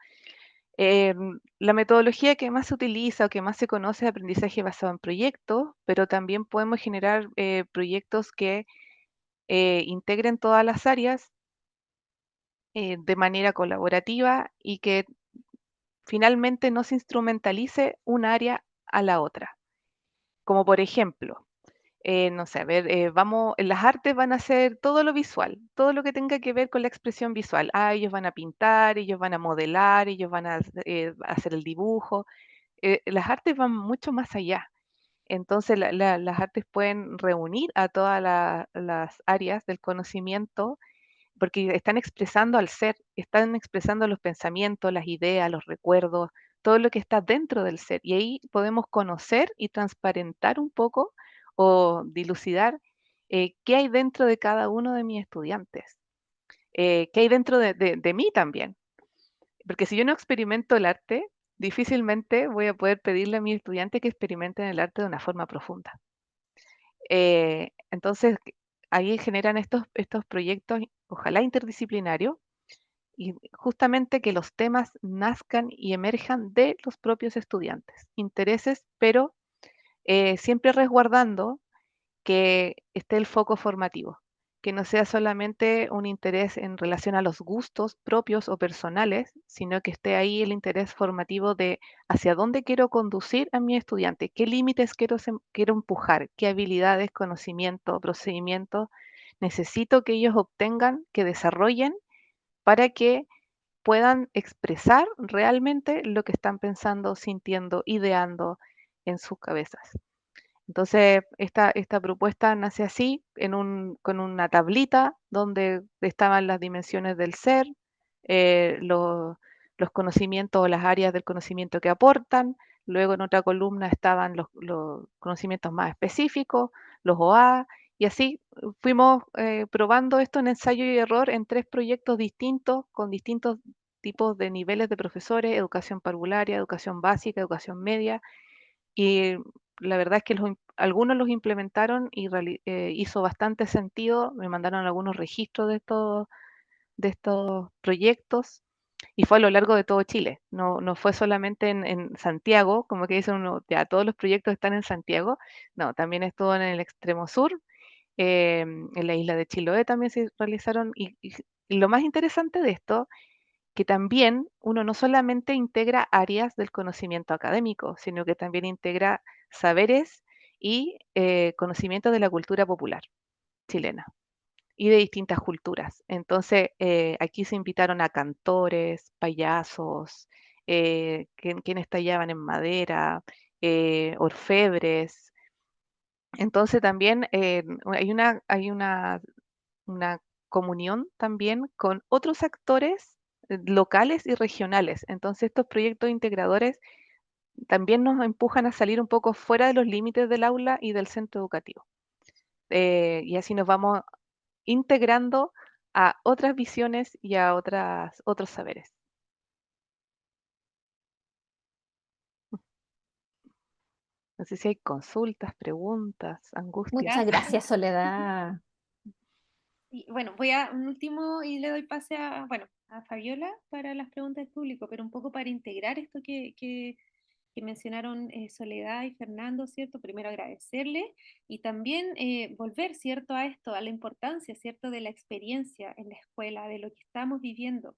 La metodología que más se utiliza o que más se conoce es aprendizaje basado en proyectos, pero también podemos generar proyectos que integren todas las áreas de manera colaborativa y que finalmente no se instrumentalice un área a la otra. Como por ejemplo, no sé, a ver, las artes van a hacer todo lo visual, todo lo que tenga que ver con la expresión visual. Ellos van a pintar, ellos van a modelar, ellos van a hacer el dibujo. Las artes van mucho más allá. Entonces, las artes pueden reunir a todas las áreas del conocimiento porque están expresando al ser, están expresando los pensamientos, las ideas, los recuerdos, todo lo que está dentro del ser. Y ahí podemos conocer y transparentar un poco o dilucidar qué hay dentro de cada uno de mis estudiantes, qué hay dentro de mí también. Porque si yo no experimento el arte, difícilmente voy a poder pedirle a mis estudiantes que experimenten el arte de una forma profunda. Entonces, ahí generan estos proyectos, ojalá interdisciplinarios, y justamente que los temas nazcan y emerjan de los propios estudiantes. Intereses, pero siempre resguardando que esté el foco formativo, que no sea solamente un interés en relación a los gustos propios o personales, sino que esté ahí el interés formativo de hacia dónde quiero conducir a mi estudiante, qué límites quiero empujar, qué habilidades, conocimiento, procedimientos necesito que ellos obtengan, que desarrollen para que puedan expresar realmente lo que están pensando, sintiendo, ideando en sus cabezas. Entonces, esta propuesta nace así, con una tablita donde estaban las dimensiones del ser, los conocimientos o las áreas del conocimiento que aportan. Luego en otra columna estaban los conocimientos más específicos, los OA, y así fuimos probando esto en ensayo y error en 3 proyectos distintos, con distintos tipos de niveles de profesores, educación parvularia, educación básica, educación media, y la verdad es que algunos los implementaron y hizo bastante sentido. Me mandaron algunos registros de estos proyectos y fue a lo largo de todo Chile. No fue solamente en Santiago, como que dicen uno, ya todos los proyectos están en Santiago. No, también estuvo en el extremo sur, en la isla de Chiloé también se realizaron. Y lo más interesante de esto que también uno no solamente integra áreas del conocimiento académico, sino que también integra saberes y conocimientos de la cultura popular chilena y de distintas culturas. Entonces, aquí se invitaron a cantores, payasos, quienes tallaban en madera, orfebres. Entonces también hay una comunión también con otros actores locales y regionales. Entonces estos proyectos integradores también nos empujan a salir un poco fuera de los límites del aula y del centro educativo. Y así nos vamos integrando a otras visiones y a otros saberes. No sé si hay consultas, preguntas, angustias. Muchas gracias, Soledad. Y bueno, voy a un último y le doy pase a Fabiola para las preguntas del público, pero un poco para integrar esto que mencionaron Soledad y Fernando, ¿cierto? Primero agradecerle y también volver, ¿cierto? A esto, a la importancia, ¿cierto? De la experiencia en la escuela, de lo que estamos viviendo.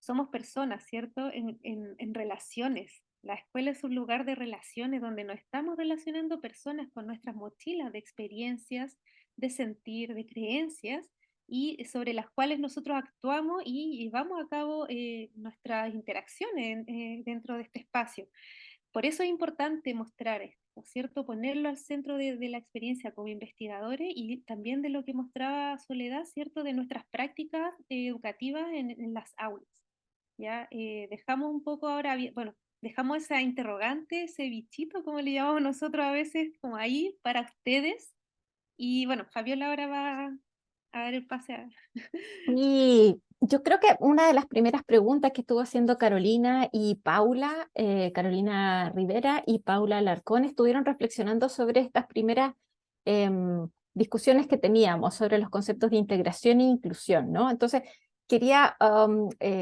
Somos personas, ¿cierto? En relaciones. La escuela es un lugar de relaciones donde nos estamos relacionando personas con nuestras mochilas de experiencias, de sentir, de creencias y sobre las cuales nosotros actuamos y llevamos a cabo nuestras interacciones dentro de este espacio. Por eso es importante mostrar esto, ¿cierto? Ponerlo al centro de la experiencia como investigadores y también de lo que mostraba Soledad, ¿cierto? De nuestras prácticas educativas en las aulas. ¿Ya? Dejamos un poco ahora, bueno, dejamos esa interrogante, ese bichito, como le llamamos nosotros a veces, como ahí para ustedes. Y bueno, Fabiola ahora va a dar el pase a... Y yo creo que una de las primeras preguntas que estuvo haciendo Carolina y Paula, Carolina Rivera y Paula Alarcón, estuvieron reflexionando sobre estas primeras discusiones que teníamos sobre los conceptos de integración e inclusión, ¿no? Entonces, quería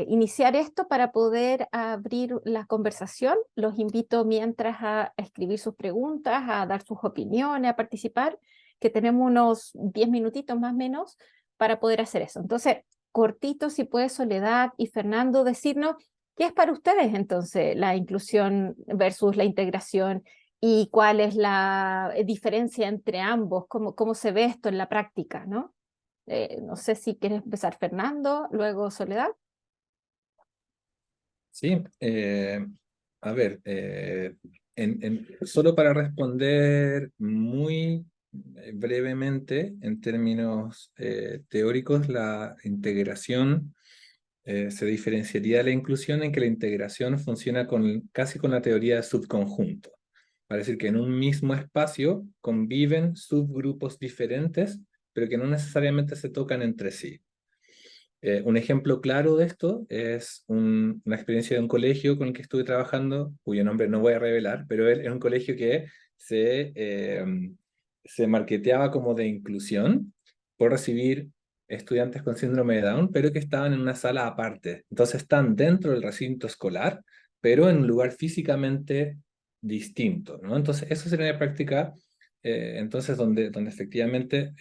iniciar esto para poder abrir la conversación. Los invito mientras a escribir sus preguntas, a dar sus opiniones, a participar, que tenemos unos 10 minutitos más o menos para poder hacer eso. Entonces, cortito, si puede Soledad y Fernando decirnos qué es para ustedes entonces la inclusión versus la integración y cuál es la diferencia entre ambos, cómo se ve esto en la práctica, ¿no? No sé si quieres empezar Fernando, luego Soledad. Sí, a ver, solo para responder muy brevemente en términos teóricos, la integración se diferenciaría de la inclusión en que la integración funciona casi con la teoría de subconjunto. Es decir, que en un mismo espacio conviven subgrupos diferentes, pero que no necesariamente se tocan entre sí. Un ejemplo claro de esto es una experiencia de un colegio con el que estuve trabajando, cuyo nombre no voy a revelar, pero es un colegio que se marketeaba como de inclusión por recibir estudiantes con síndrome de Down, pero que estaban en una sala aparte. Entonces están dentro del recinto escolar, pero en un lugar físicamente distinto, ¿no? Entonces eso sería una práctica, entonces donde efectivamente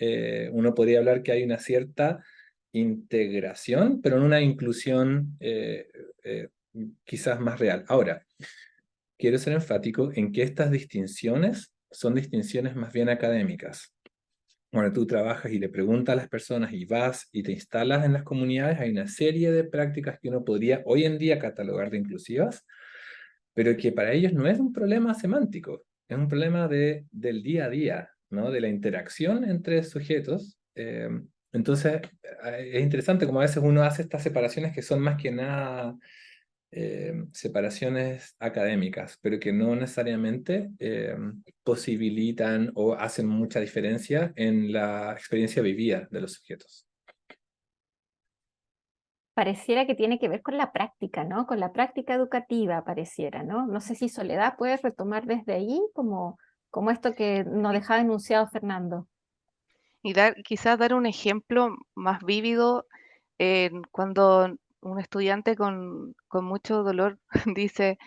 uno podría hablar que hay una cierta integración, pero en una inclusión eh, quizás más real. Ahora, quiero ser enfático en que estas distinciones son distinciones más bien académicas. Cuando tú trabajas y le preguntas a las personas y vas y te instalas en las comunidades, hay una serie de prácticas que uno podría hoy en día catalogar de inclusivas, pero que para ellos no es un problema semántico, es un problema del día a día, ¿no? De la interacción entre sujetos. Entonces, es interesante como a veces uno hace estas separaciones que son más que nada separaciones académicas, pero que no necesariamente posibilitan o hacen mucha diferencia en la experiencia vivida de los sujetos. Pareciera que tiene que ver con la práctica, ¿no? Con la práctica educativa, pareciera, ¿no? No sé si Soledad puede retomar desde ahí, como esto que nos dejaba enunciado Fernando. Y quizás dar un ejemplo más vívido cuando un estudiante con mucho dolor dice,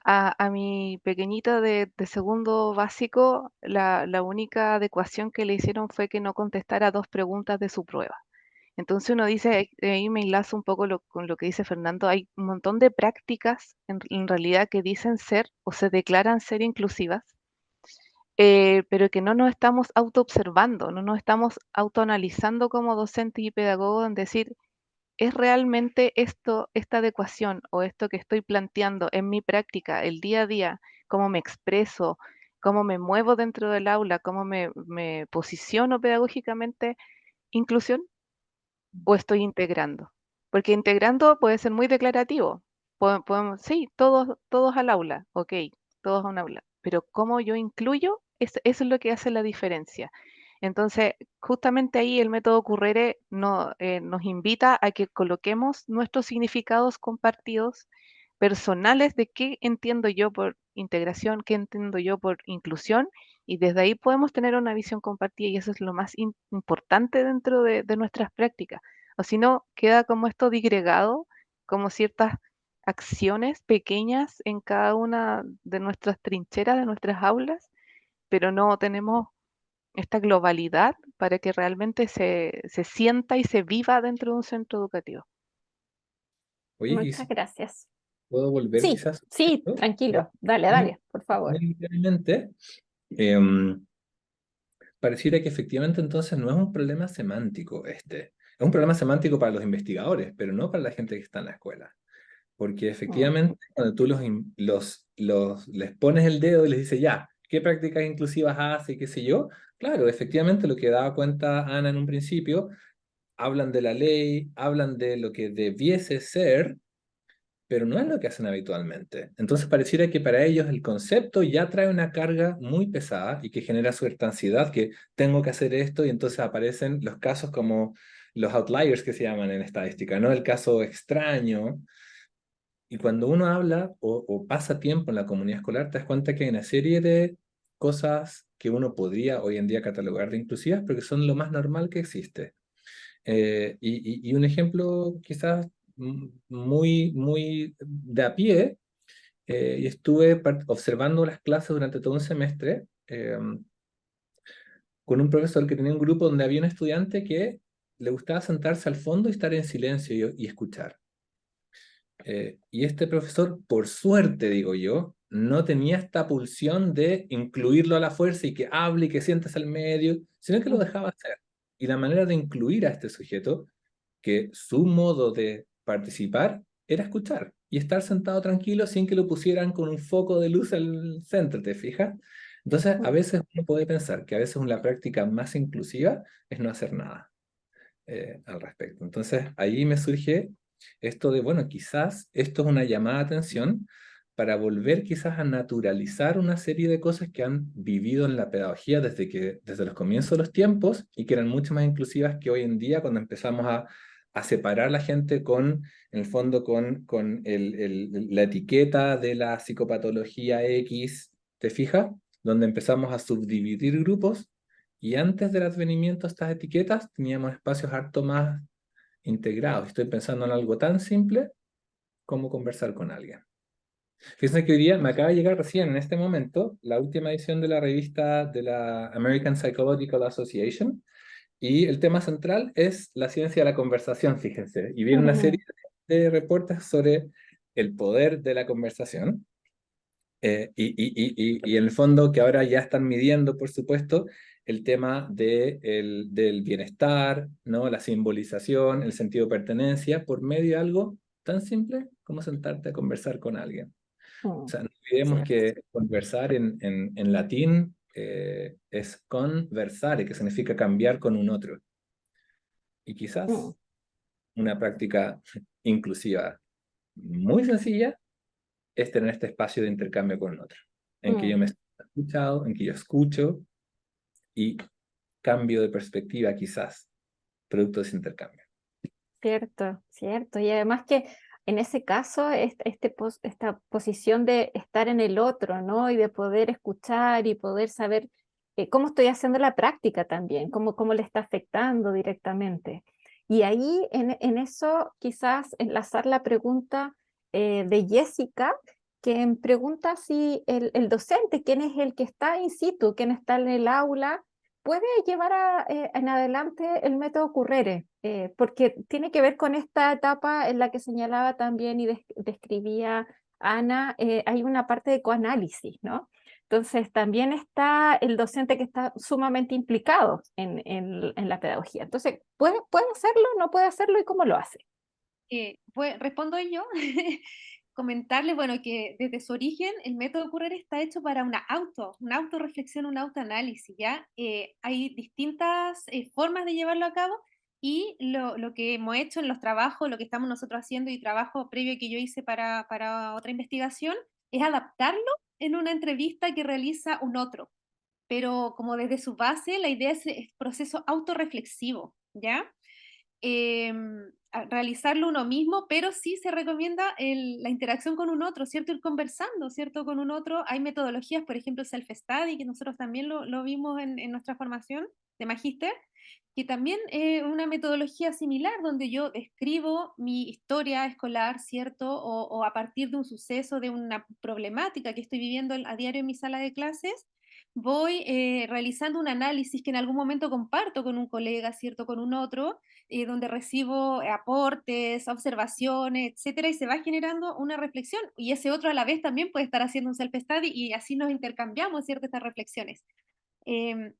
a mi pequeñita de segundo básico, la única adecuación que le hicieron fue que no contestara dos preguntas de su prueba. Entonces uno dice, ahí me enlazo un poco con lo que dice Fernando, hay un montón de prácticas en realidad que dicen ser o se declaran ser inclusivas, pero que no nos estamos autoobservando, no nos estamos autoanalizando como docentes y pedagogos en decir, ¿es realmente esto, esta adecuación o esto que estoy planteando en mi práctica, el día a día, cómo me expreso, cómo me muevo dentro del aula, cómo me posiciono pedagógicamente, inclusión? ¿O estoy integrando? Porque integrando puede ser muy declarativo. Podemos, sí, todos al aula, ok, todos a un aula. Pero cómo yo incluyo, eso es lo que hace la diferencia. Entonces, justamente ahí el método Currere nos invita a que coloquemos nuestros significados compartidos personales de qué entiendo yo por integración, qué entiendo yo por inclusión, y desde ahí podemos tener una visión compartida y eso es lo más importante dentro de nuestras prácticas. O si no, queda como esto digregado, como ciertas acciones pequeñas en cada una de nuestras trincheras, de nuestras aulas, pero no tenemos esta globalidad para que realmente se sienta y se viva dentro de un centro educativo. Oye, y Muchas si gracias. puedo volver Sí, quizás a sí, esto, tranquilo. Dale, muy, dale, por favor. muy brevemente, em, pareciera que efectivamente entonces no es un problema semántico este. Es un problema semántico para los investigadores, pero no para la gente que está en la escuela. Porque Mm, efectivamente cuando tú les pones el dedo y les dices, ya, ¿qué prácticas inclusivas hace? ¿Qué sé yo? Claro, efectivamente lo que daba cuenta Ana en un principio, hablan de la ley, hablan de lo que debiese ser, pero no es lo que hacen habitualmente. Entonces pareciera que para ellos el concepto ya trae una carga muy pesada y que genera cierta ansiedad, que tengo que hacer esto y entonces aparecen los casos como los outliers que se llaman en estadística, ¿no? El caso extraño. Y cuando uno habla o pasa tiempo en la comunidad escolar, te das cuenta que hay una serie de cosas que uno podría hoy en día catalogar de inclusivas, pero que son lo más normal que existe. Y un ejemplo quizás muy de a pie, y estuve observando las clases durante todo un semestre con un profesor que tenía un grupo donde había un estudiante que le gustaba sentarse al fondo y estar en silencio y escuchar. Y este profesor, por suerte, digo yo, no tenía esta pulsión de incluirlo a la fuerza y que hable y que sientas al medio, sino que lo mm, dejaba hacer. Y la manera de incluir a este sujeto, que su modo de participar era escuchar y estar sentado tranquilo sin que lo pusieran con un foco de luz al centro, ¿te fijas? Entonces, a mm, veces uno puede pensar que a veces la práctica más inclusiva es no hacer nada al respecto. Entonces, ahí me surge esto de, bueno, quizás esto es una llamada de atención para volver quizás a naturalizar una serie de cosas que han vivido en la pedagogía desde los comienzos de los tiempos y que eran mucho más inclusivas que hoy en día cuando empezamos a separar a la gente en el fondo, con la etiqueta de la psicopatología X, ¿te fijas? Donde empezamos a subdividir grupos y antes del advenimiento de estas etiquetas teníamos espacios harto más integrados. Estoy pensando en algo tan simple como conversar con alguien. Fíjense que hoy día me acaba de llegar recién en este momento la última edición de la revista de la American Psychological Association y el tema central es la ciencia de la conversación, fíjense. Y viene una serie mm, de reportes sobre el poder de la conversación. Y en el fondo que ahora ya están midiendo, por supuesto, el tema del bienestar, ¿no? La simbolización, el sentido de pertenencia, por medio de algo tan simple como sentarte a conversar con alguien. O mm, sea, no olvidemos cierto. que conversar en latín es conversare, que significa cambiar con un otro. Y Mm, quizás una práctica inclusiva muy sencilla es tener este espacio de intercambio con otro, en que yo mm. me siento escuchado, en que yo escucho y cambio de perspectiva quizás, producto de ese intercambio. Cierto, cierto. Y además que en ese caso, esta posición de estar en el otro, ¿no? Y de poder escuchar y poder saber cómo estoy haciendo la práctica también, cómo le está afectando directamente. Y ahí, en eso, quizás enlazar la pregunta de Jessica, que pregunta si el docente, quién es el que está in situ, quién está en el aula, puede llevar en adelante el método Currere, porque tiene que ver con esta etapa en la que señalaba también y describía Ana, hay una parte de coanálisis, ¿no? Entonces también está el docente que está sumamente implicado en la pedagogía. Entonces, ¿puede hacerlo, no puede hacerlo y cómo lo hace? Respondo yo. Comentarles, bueno, que desde su origen el método Currer está hecho para una autorreflexión, un autoanálisis, ¿ya? Hay distintas formas de llevarlo a cabo y lo que hemos hecho en los trabajos, lo que estamos nosotros haciendo y trabajo previo que yo hice para otra investigación, es adaptarlo en una entrevista que realiza un otro, pero como desde su base la idea es proceso autorreflexivo, ¿ya? Realizarlo uno mismo, pero sí se recomienda la interacción con un otro, ¿cierto? Ir conversando, ¿cierto? Con un otro. Hay metodologías, por ejemplo, self-study, que nosotros también lo vimos en nuestra formación de magíster, que también es una metodología similar, donde yo escribo mi historia escolar, ¿cierto? O a partir de un suceso, de una problemática que estoy viviendo a diario en mi sala de clases, voy realizando un análisis que en algún momento comparto con un colega, ¿cierto? Con un otro, donde recibo aportes, observaciones, etcétera, y se va generando una reflexión. Y ese otro a la vez también puede estar haciendo un self-study y así nos intercambiamos, ¿cierto? Estas reflexiones.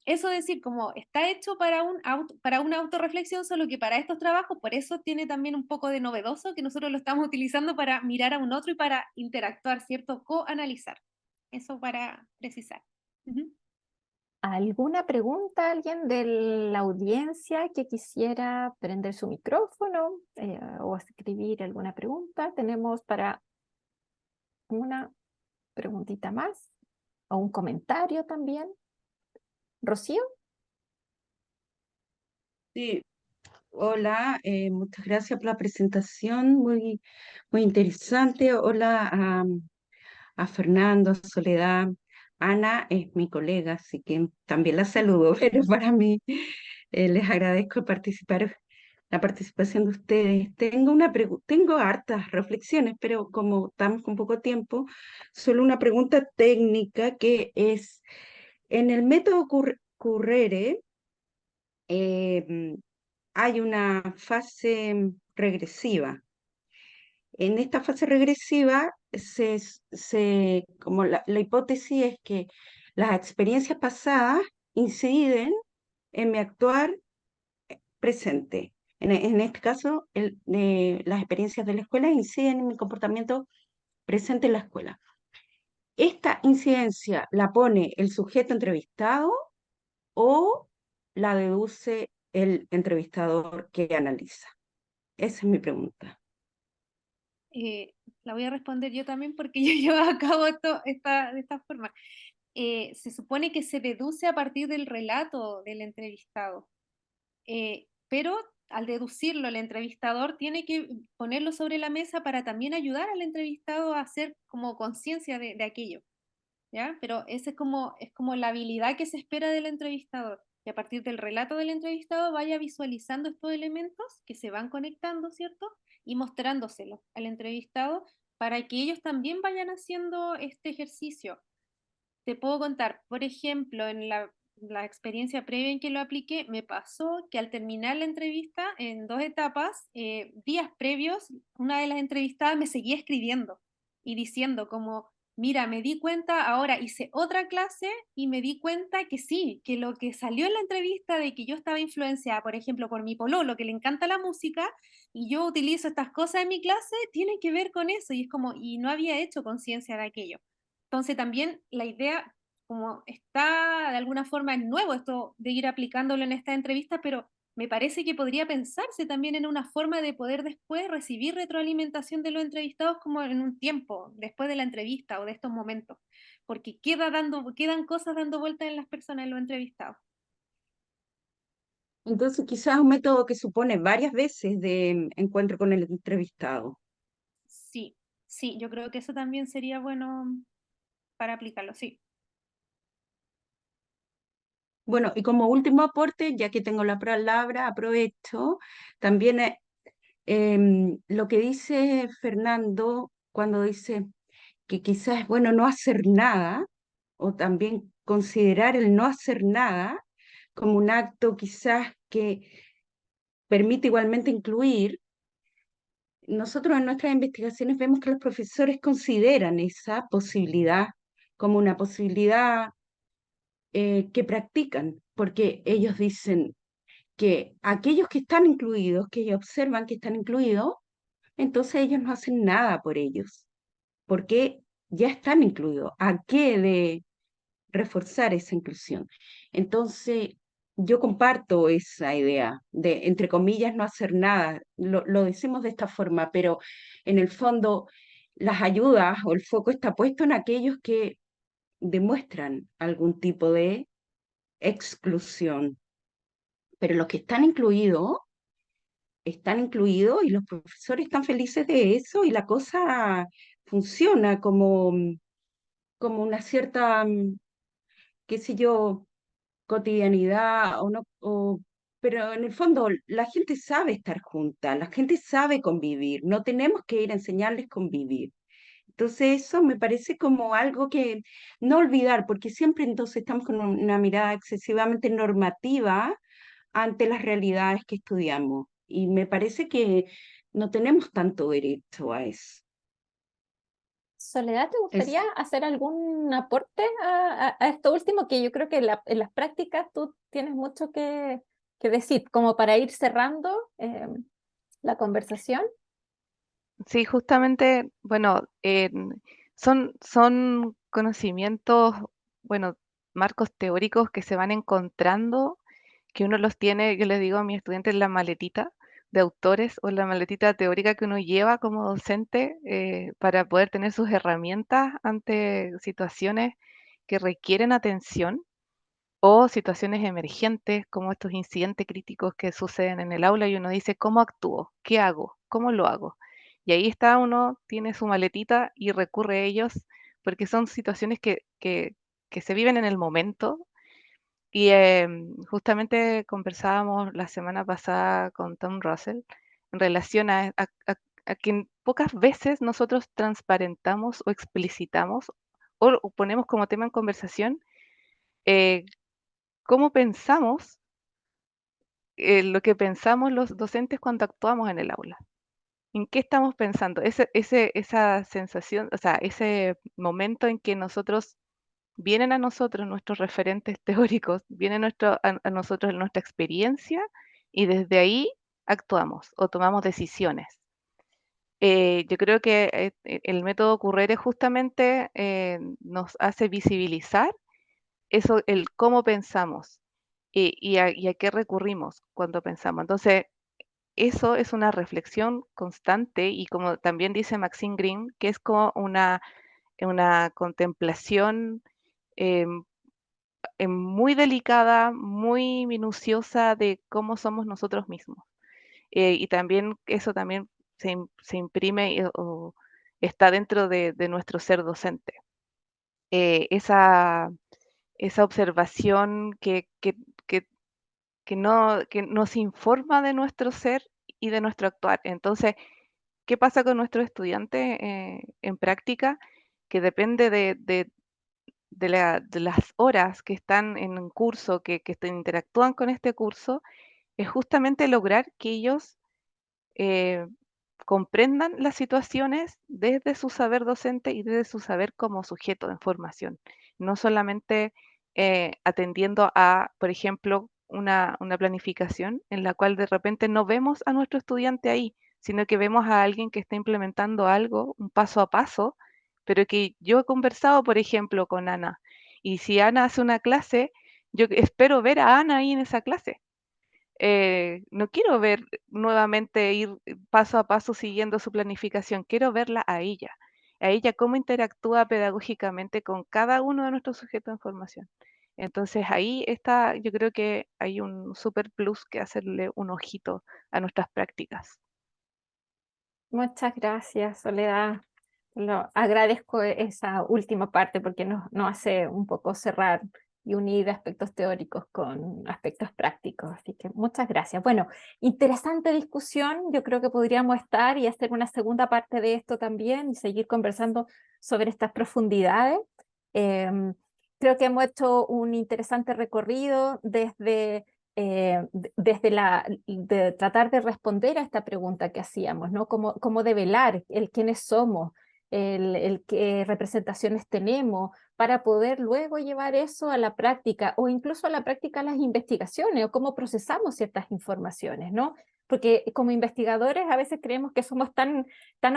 Eso decir, como está hecho para una autorreflexión, solo que para estos trabajos, por eso tiene también un poco de novedoso que nosotros lo estamos utilizando para mirar a un otro y para interactuar, ¿cierto? Coanalizar. Eso para precisar. Ujú. ¿Alguna pregunta, alguien de la audiencia que quisiera prender su micrófono o escribir alguna pregunta? Tenemos para una preguntita más o un comentario también. Rocío. Sí, hola, muchas gracias por la presentación, muy interesante. Hola a Fernando, Soledad. Ana es mi colega, así que también la saludo, pero para mí les agradezco la participación de ustedes. Tengo hartas reflexiones, pero como estamos con poco tiempo, solo una pregunta técnica que es, en el método Currere, eh, hay una fase regresiva. En esta fase regresiva, como la hipótesis es que las experiencias pasadas inciden en mi actuar presente. En este caso, las experiencias de la escuela inciden en mi comportamiento presente en la escuela. ¿Esta incidencia la pone el sujeto entrevistado o la deduce el entrevistador que analiza? Esa es mi pregunta. La voy a responder yo también porque yo llevo a cabo de esta forma. Se supone que se deduce a partir del relato del entrevistado, pero al deducirlo el entrevistador tiene que ponerlo sobre la mesa para también ayudar al entrevistado a hacer como conciencia de aquello, ¿ya? Pero esa es como la habilidad que se espera del entrevistador, que a partir del relato del entrevistado vaya visualizando estos elementos que se van conectando, ¿cierto? Y mostrándoselos al entrevistado para que ellos también vayan haciendo este ejercicio. Te puedo contar, por ejemplo, en la experiencia previa en que lo apliqué, me pasó que al terminar la entrevista, en dos etapas, días previos, una de las entrevistadas me seguía escribiendo y diciendo como, mira, me di cuenta, ahora hice otra clase y me di cuenta que sí, que lo que salió en la entrevista de que yo estaba influenciada, por ejemplo, por mi pololo, que le encanta la música, y yo utilizo estas cosas en mi clase, tiene que ver con eso, y es como, y no había hecho conciencia de aquello. Entonces también la idea, como está de alguna forma es nuevo esto de ir aplicándolo en esta entrevista, pero me parece que podría pensarse también en una forma de poder después recibir retroalimentación de los entrevistados como en un tiempo, después de la entrevista o de estos momentos, porque quedan cosas dando vueltas en las personas, en los entrevistados. Entonces, quizás un método que supone varias veces de encuentro con el entrevistado. Sí, sí, yo creo que eso también sería bueno para aplicarlo, sí. Bueno, y como último aporte, ya que tengo la palabra, aprovecho también lo que dice Fernando cuando dice que quizás es bueno no hacer nada, o también considerar el no hacer nada como un acto quizás que permite igualmente incluir, nosotros en nuestras investigaciones vemos que los profesores consideran esa posibilidad como una posibilidad que practican, porque ellos dicen que aquellos que están incluidos, que ellos observan que están incluidos, entonces ellos no hacen nada por ellos, porque ya están incluidos. ¿A qué de reforzar esa inclusión? Entonces, yo comparto esa idea de, entre comillas, no hacer nada. Lo decimos de esta forma, pero en el fondo las ayudas o el foco está puesto en aquellos que demuestran algún tipo de exclusión. Pero los que están incluidos y los profesores están felices de eso y la cosa funciona como, como una cierta, qué sé yo, cotidianidad o no, pero en el fondo la gente sabe estar junta, la gente sabe convivir, no tenemos que ir a enseñarles convivir. Entonces eso me parece como algo que no olvidar, porque siempre entonces estamos con una mirada excesivamente normativa ante las realidades que estudiamos. Y me parece que no tenemos tanto derecho a eso. Soledad, ¿te Es, gustaría hacer algún aporte a esto último? Que yo creo que en las prácticas tú tienes mucho que decir, como para ir cerrando la conversación. Sí, justamente, bueno, son conocimientos, bueno, marcos teóricos que se van encontrando, que uno los tiene, yo les digo a mis estudiantes, en la maletita de autores o en la maletita teórica que uno lleva como docente para poder tener sus herramientas ante situaciones que requieren atención o situaciones emergentes como estos incidentes críticos que suceden en el aula y uno dice, ¿cómo actúo? ¿Qué hago? ¿Cómo lo hago? Y ahí está uno, tiene su maletita y recurre a ellos porque son situaciones que se viven en el momento. Y justamente conversábamos la semana pasada con Tom Russell en relación a que pocas veces nosotros transparentamos o explicitamos o ponemos como tema en conversación eh, cómo pensamos, lo que pensamos los docentes cuando actuamos en el aula. ¿En qué estamos pensando? Esa sensación, o sea, ese momento en que vienen a nosotros nuestros referentes teóricos, vienen a nosotros nuestra experiencia y desde ahí actuamos o tomamos decisiones. Yo creo que el método Currere justamente nos hace visibilizar eso, el cómo pensamos y a qué recurrimos cuando pensamos. Entonces, eso es una reflexión constante y como también dice Maxine Green, que es como una contemplación em, muy delicada, muy minuciosa de cómo somos nosotros mismos. Y también eso también se imprime o está dentro de nuestro ser docente. Esa observación que que nos informa de nuestro ser y de nuestro actuar. Entonces, ¿qué pasa con nuestros estudiantes en práctica? Que depende de las horas que están en un curso, que interactúan con este curso, es justamente lograr que ellos eh, comprendan las situaciones desde su saber docente y desde su saber como sujeto de formación, no solamente atendiendo a, por ejemplo, una planificación en la cual de repente no vemos a nuestro estudiante ahí, sino que vemos a alguien que está implementando algo, un paso a paso, pero que yo he conversado, por ejemplo, con Ana, y si Ana hace una clase, yo espero ver a Ana ahí en esa clase. No quiero ver nuevamente ir paso a paso siguiendo su planificación, quiero verla a ella cómo interactúa pedagógicamente con cada uno de nuestros sujetos de formación. Entonces ahí está, yo creo que hay un super plus que hacerle un ojito a nuestras prácticas. Muchas gracias, Soledad. Lo agradezco esa última parte porque nos hace un poco cerrar y unir aspectos teóricos con aspectos prácticos. Así que muchas gracias. Bueno, interesante discusión. Yo creo que podríamos estar y hacer una segunda parte de esto también y seguir conversando sobre estas profundidades. Em, creo que hemos hecho un interesante recorrido desde, de tratar de responder a esta pregunta que hacíamos, ¿no? Cómo develar el quiénes somos, el qué representaciones tenemos, para poder luego llevar eso a la práctica, o incluso a la práctica las investigaciones, o cómo procesamos ciertas informaciones, ¿no? Porque como investigadores a veces creemos que somos tan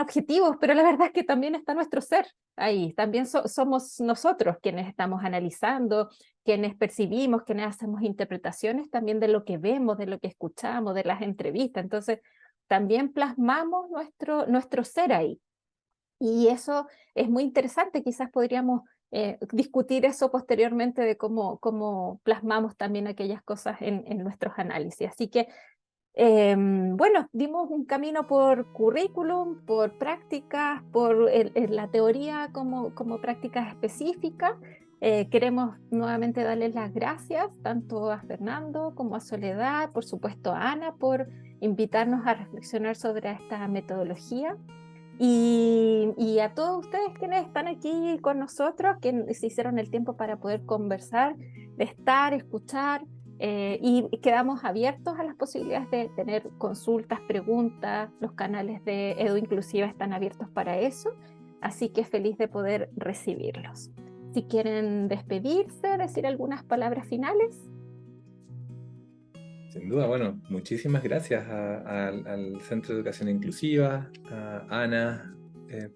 objetivos, pero la verdad es que también está nuestro ser ahí. También somos nosotros quienes estamos analizando, quienes percibimos, quienes hacemos interpretaciones también de lo que vemos, de lo que escuchamos, de las entrevistas. Entonces, también plasmamos nuestro ser ahí. Y eso es muy interesante. Quizás podríamos discutir eso posteriormente de cómo plasmamos también aquellas cosas en nuestros análisis. Así que bueno, dimos un camino por currículum, por prácticas, por la teoría como prácticas específicas. Queremos nuevamente darles las gracias tanto a Fernando como a Soledad, por supuesto a Ana, por invitarnos a reflexionar sobre esta metodología. Y a todos ustedes quienes están aquí con nosotros, que se hicieron el tiempo para poder conversar, de estar, escuchar, y quedamos abiertos a las posibilidades de tener consultas, preguntas. Los canales de Edu Inclusiva están abiertos para eso, así que feliz de poder recibirlos. Si quieren despedirse, decir algunas palabras finales. Sin duda, bueno, muchísimas gracias al Centro de Educación Inclusiva, a Ana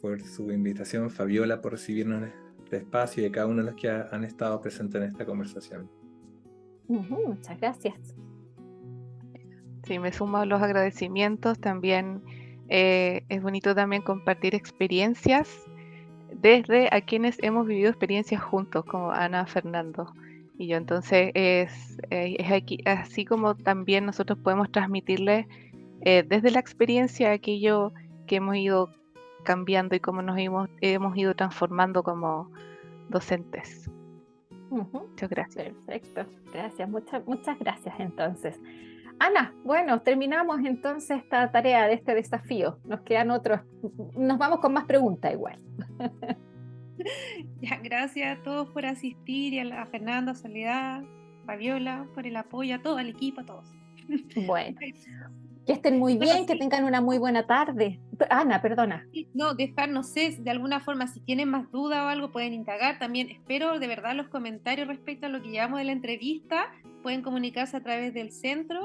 por su invitación, Fabiola por recibirnos en este espacio y a cada uno de los que han estado presentes en esta conversación. Muchas gracias. Sí, me sumo a los agradecimientos. También es bonito también compartir experiencias desde a quienes hemos vivido experiencias juntos, como Ana, Fernando y yo. Entonces es aquí, así como también nosotros podemos transmitirles desde la experiencia aquello que hemos ido cambiando y cómo nos hemos ido transformando como docentes. Muchas gracias. Perfecto, gracias, muchas gracias entonces. Ana, bueno, terminamos entonces esta tarea de este desafío. Nos quedan otros, nos vamos con más preguntas igual. Ya, gracias a todos por asistir, y a Fernando, a Soledad, Fabiola, por el apoyo, a todo, al equipo, a todos. Bueno, que estén muy bien, que tengan una muy buena tarde. Ana, perdona. No, dejar, no sé, de alguna forma, si tienen más dudas o algo, pueden indagar. También espero de verdad los comentarios respecto a lo que llevamos de la entrevista. Pueden comunicarse a través del centro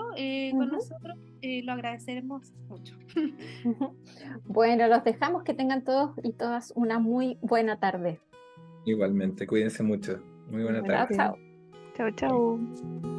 con nosotros. Lo agradeceremos mucho. Bueno, los dejamos, que tengan todos y todas una muy buena tarde. Igualmente, cuídense mucho. Muy buena tarde. Chao. Chau, chau.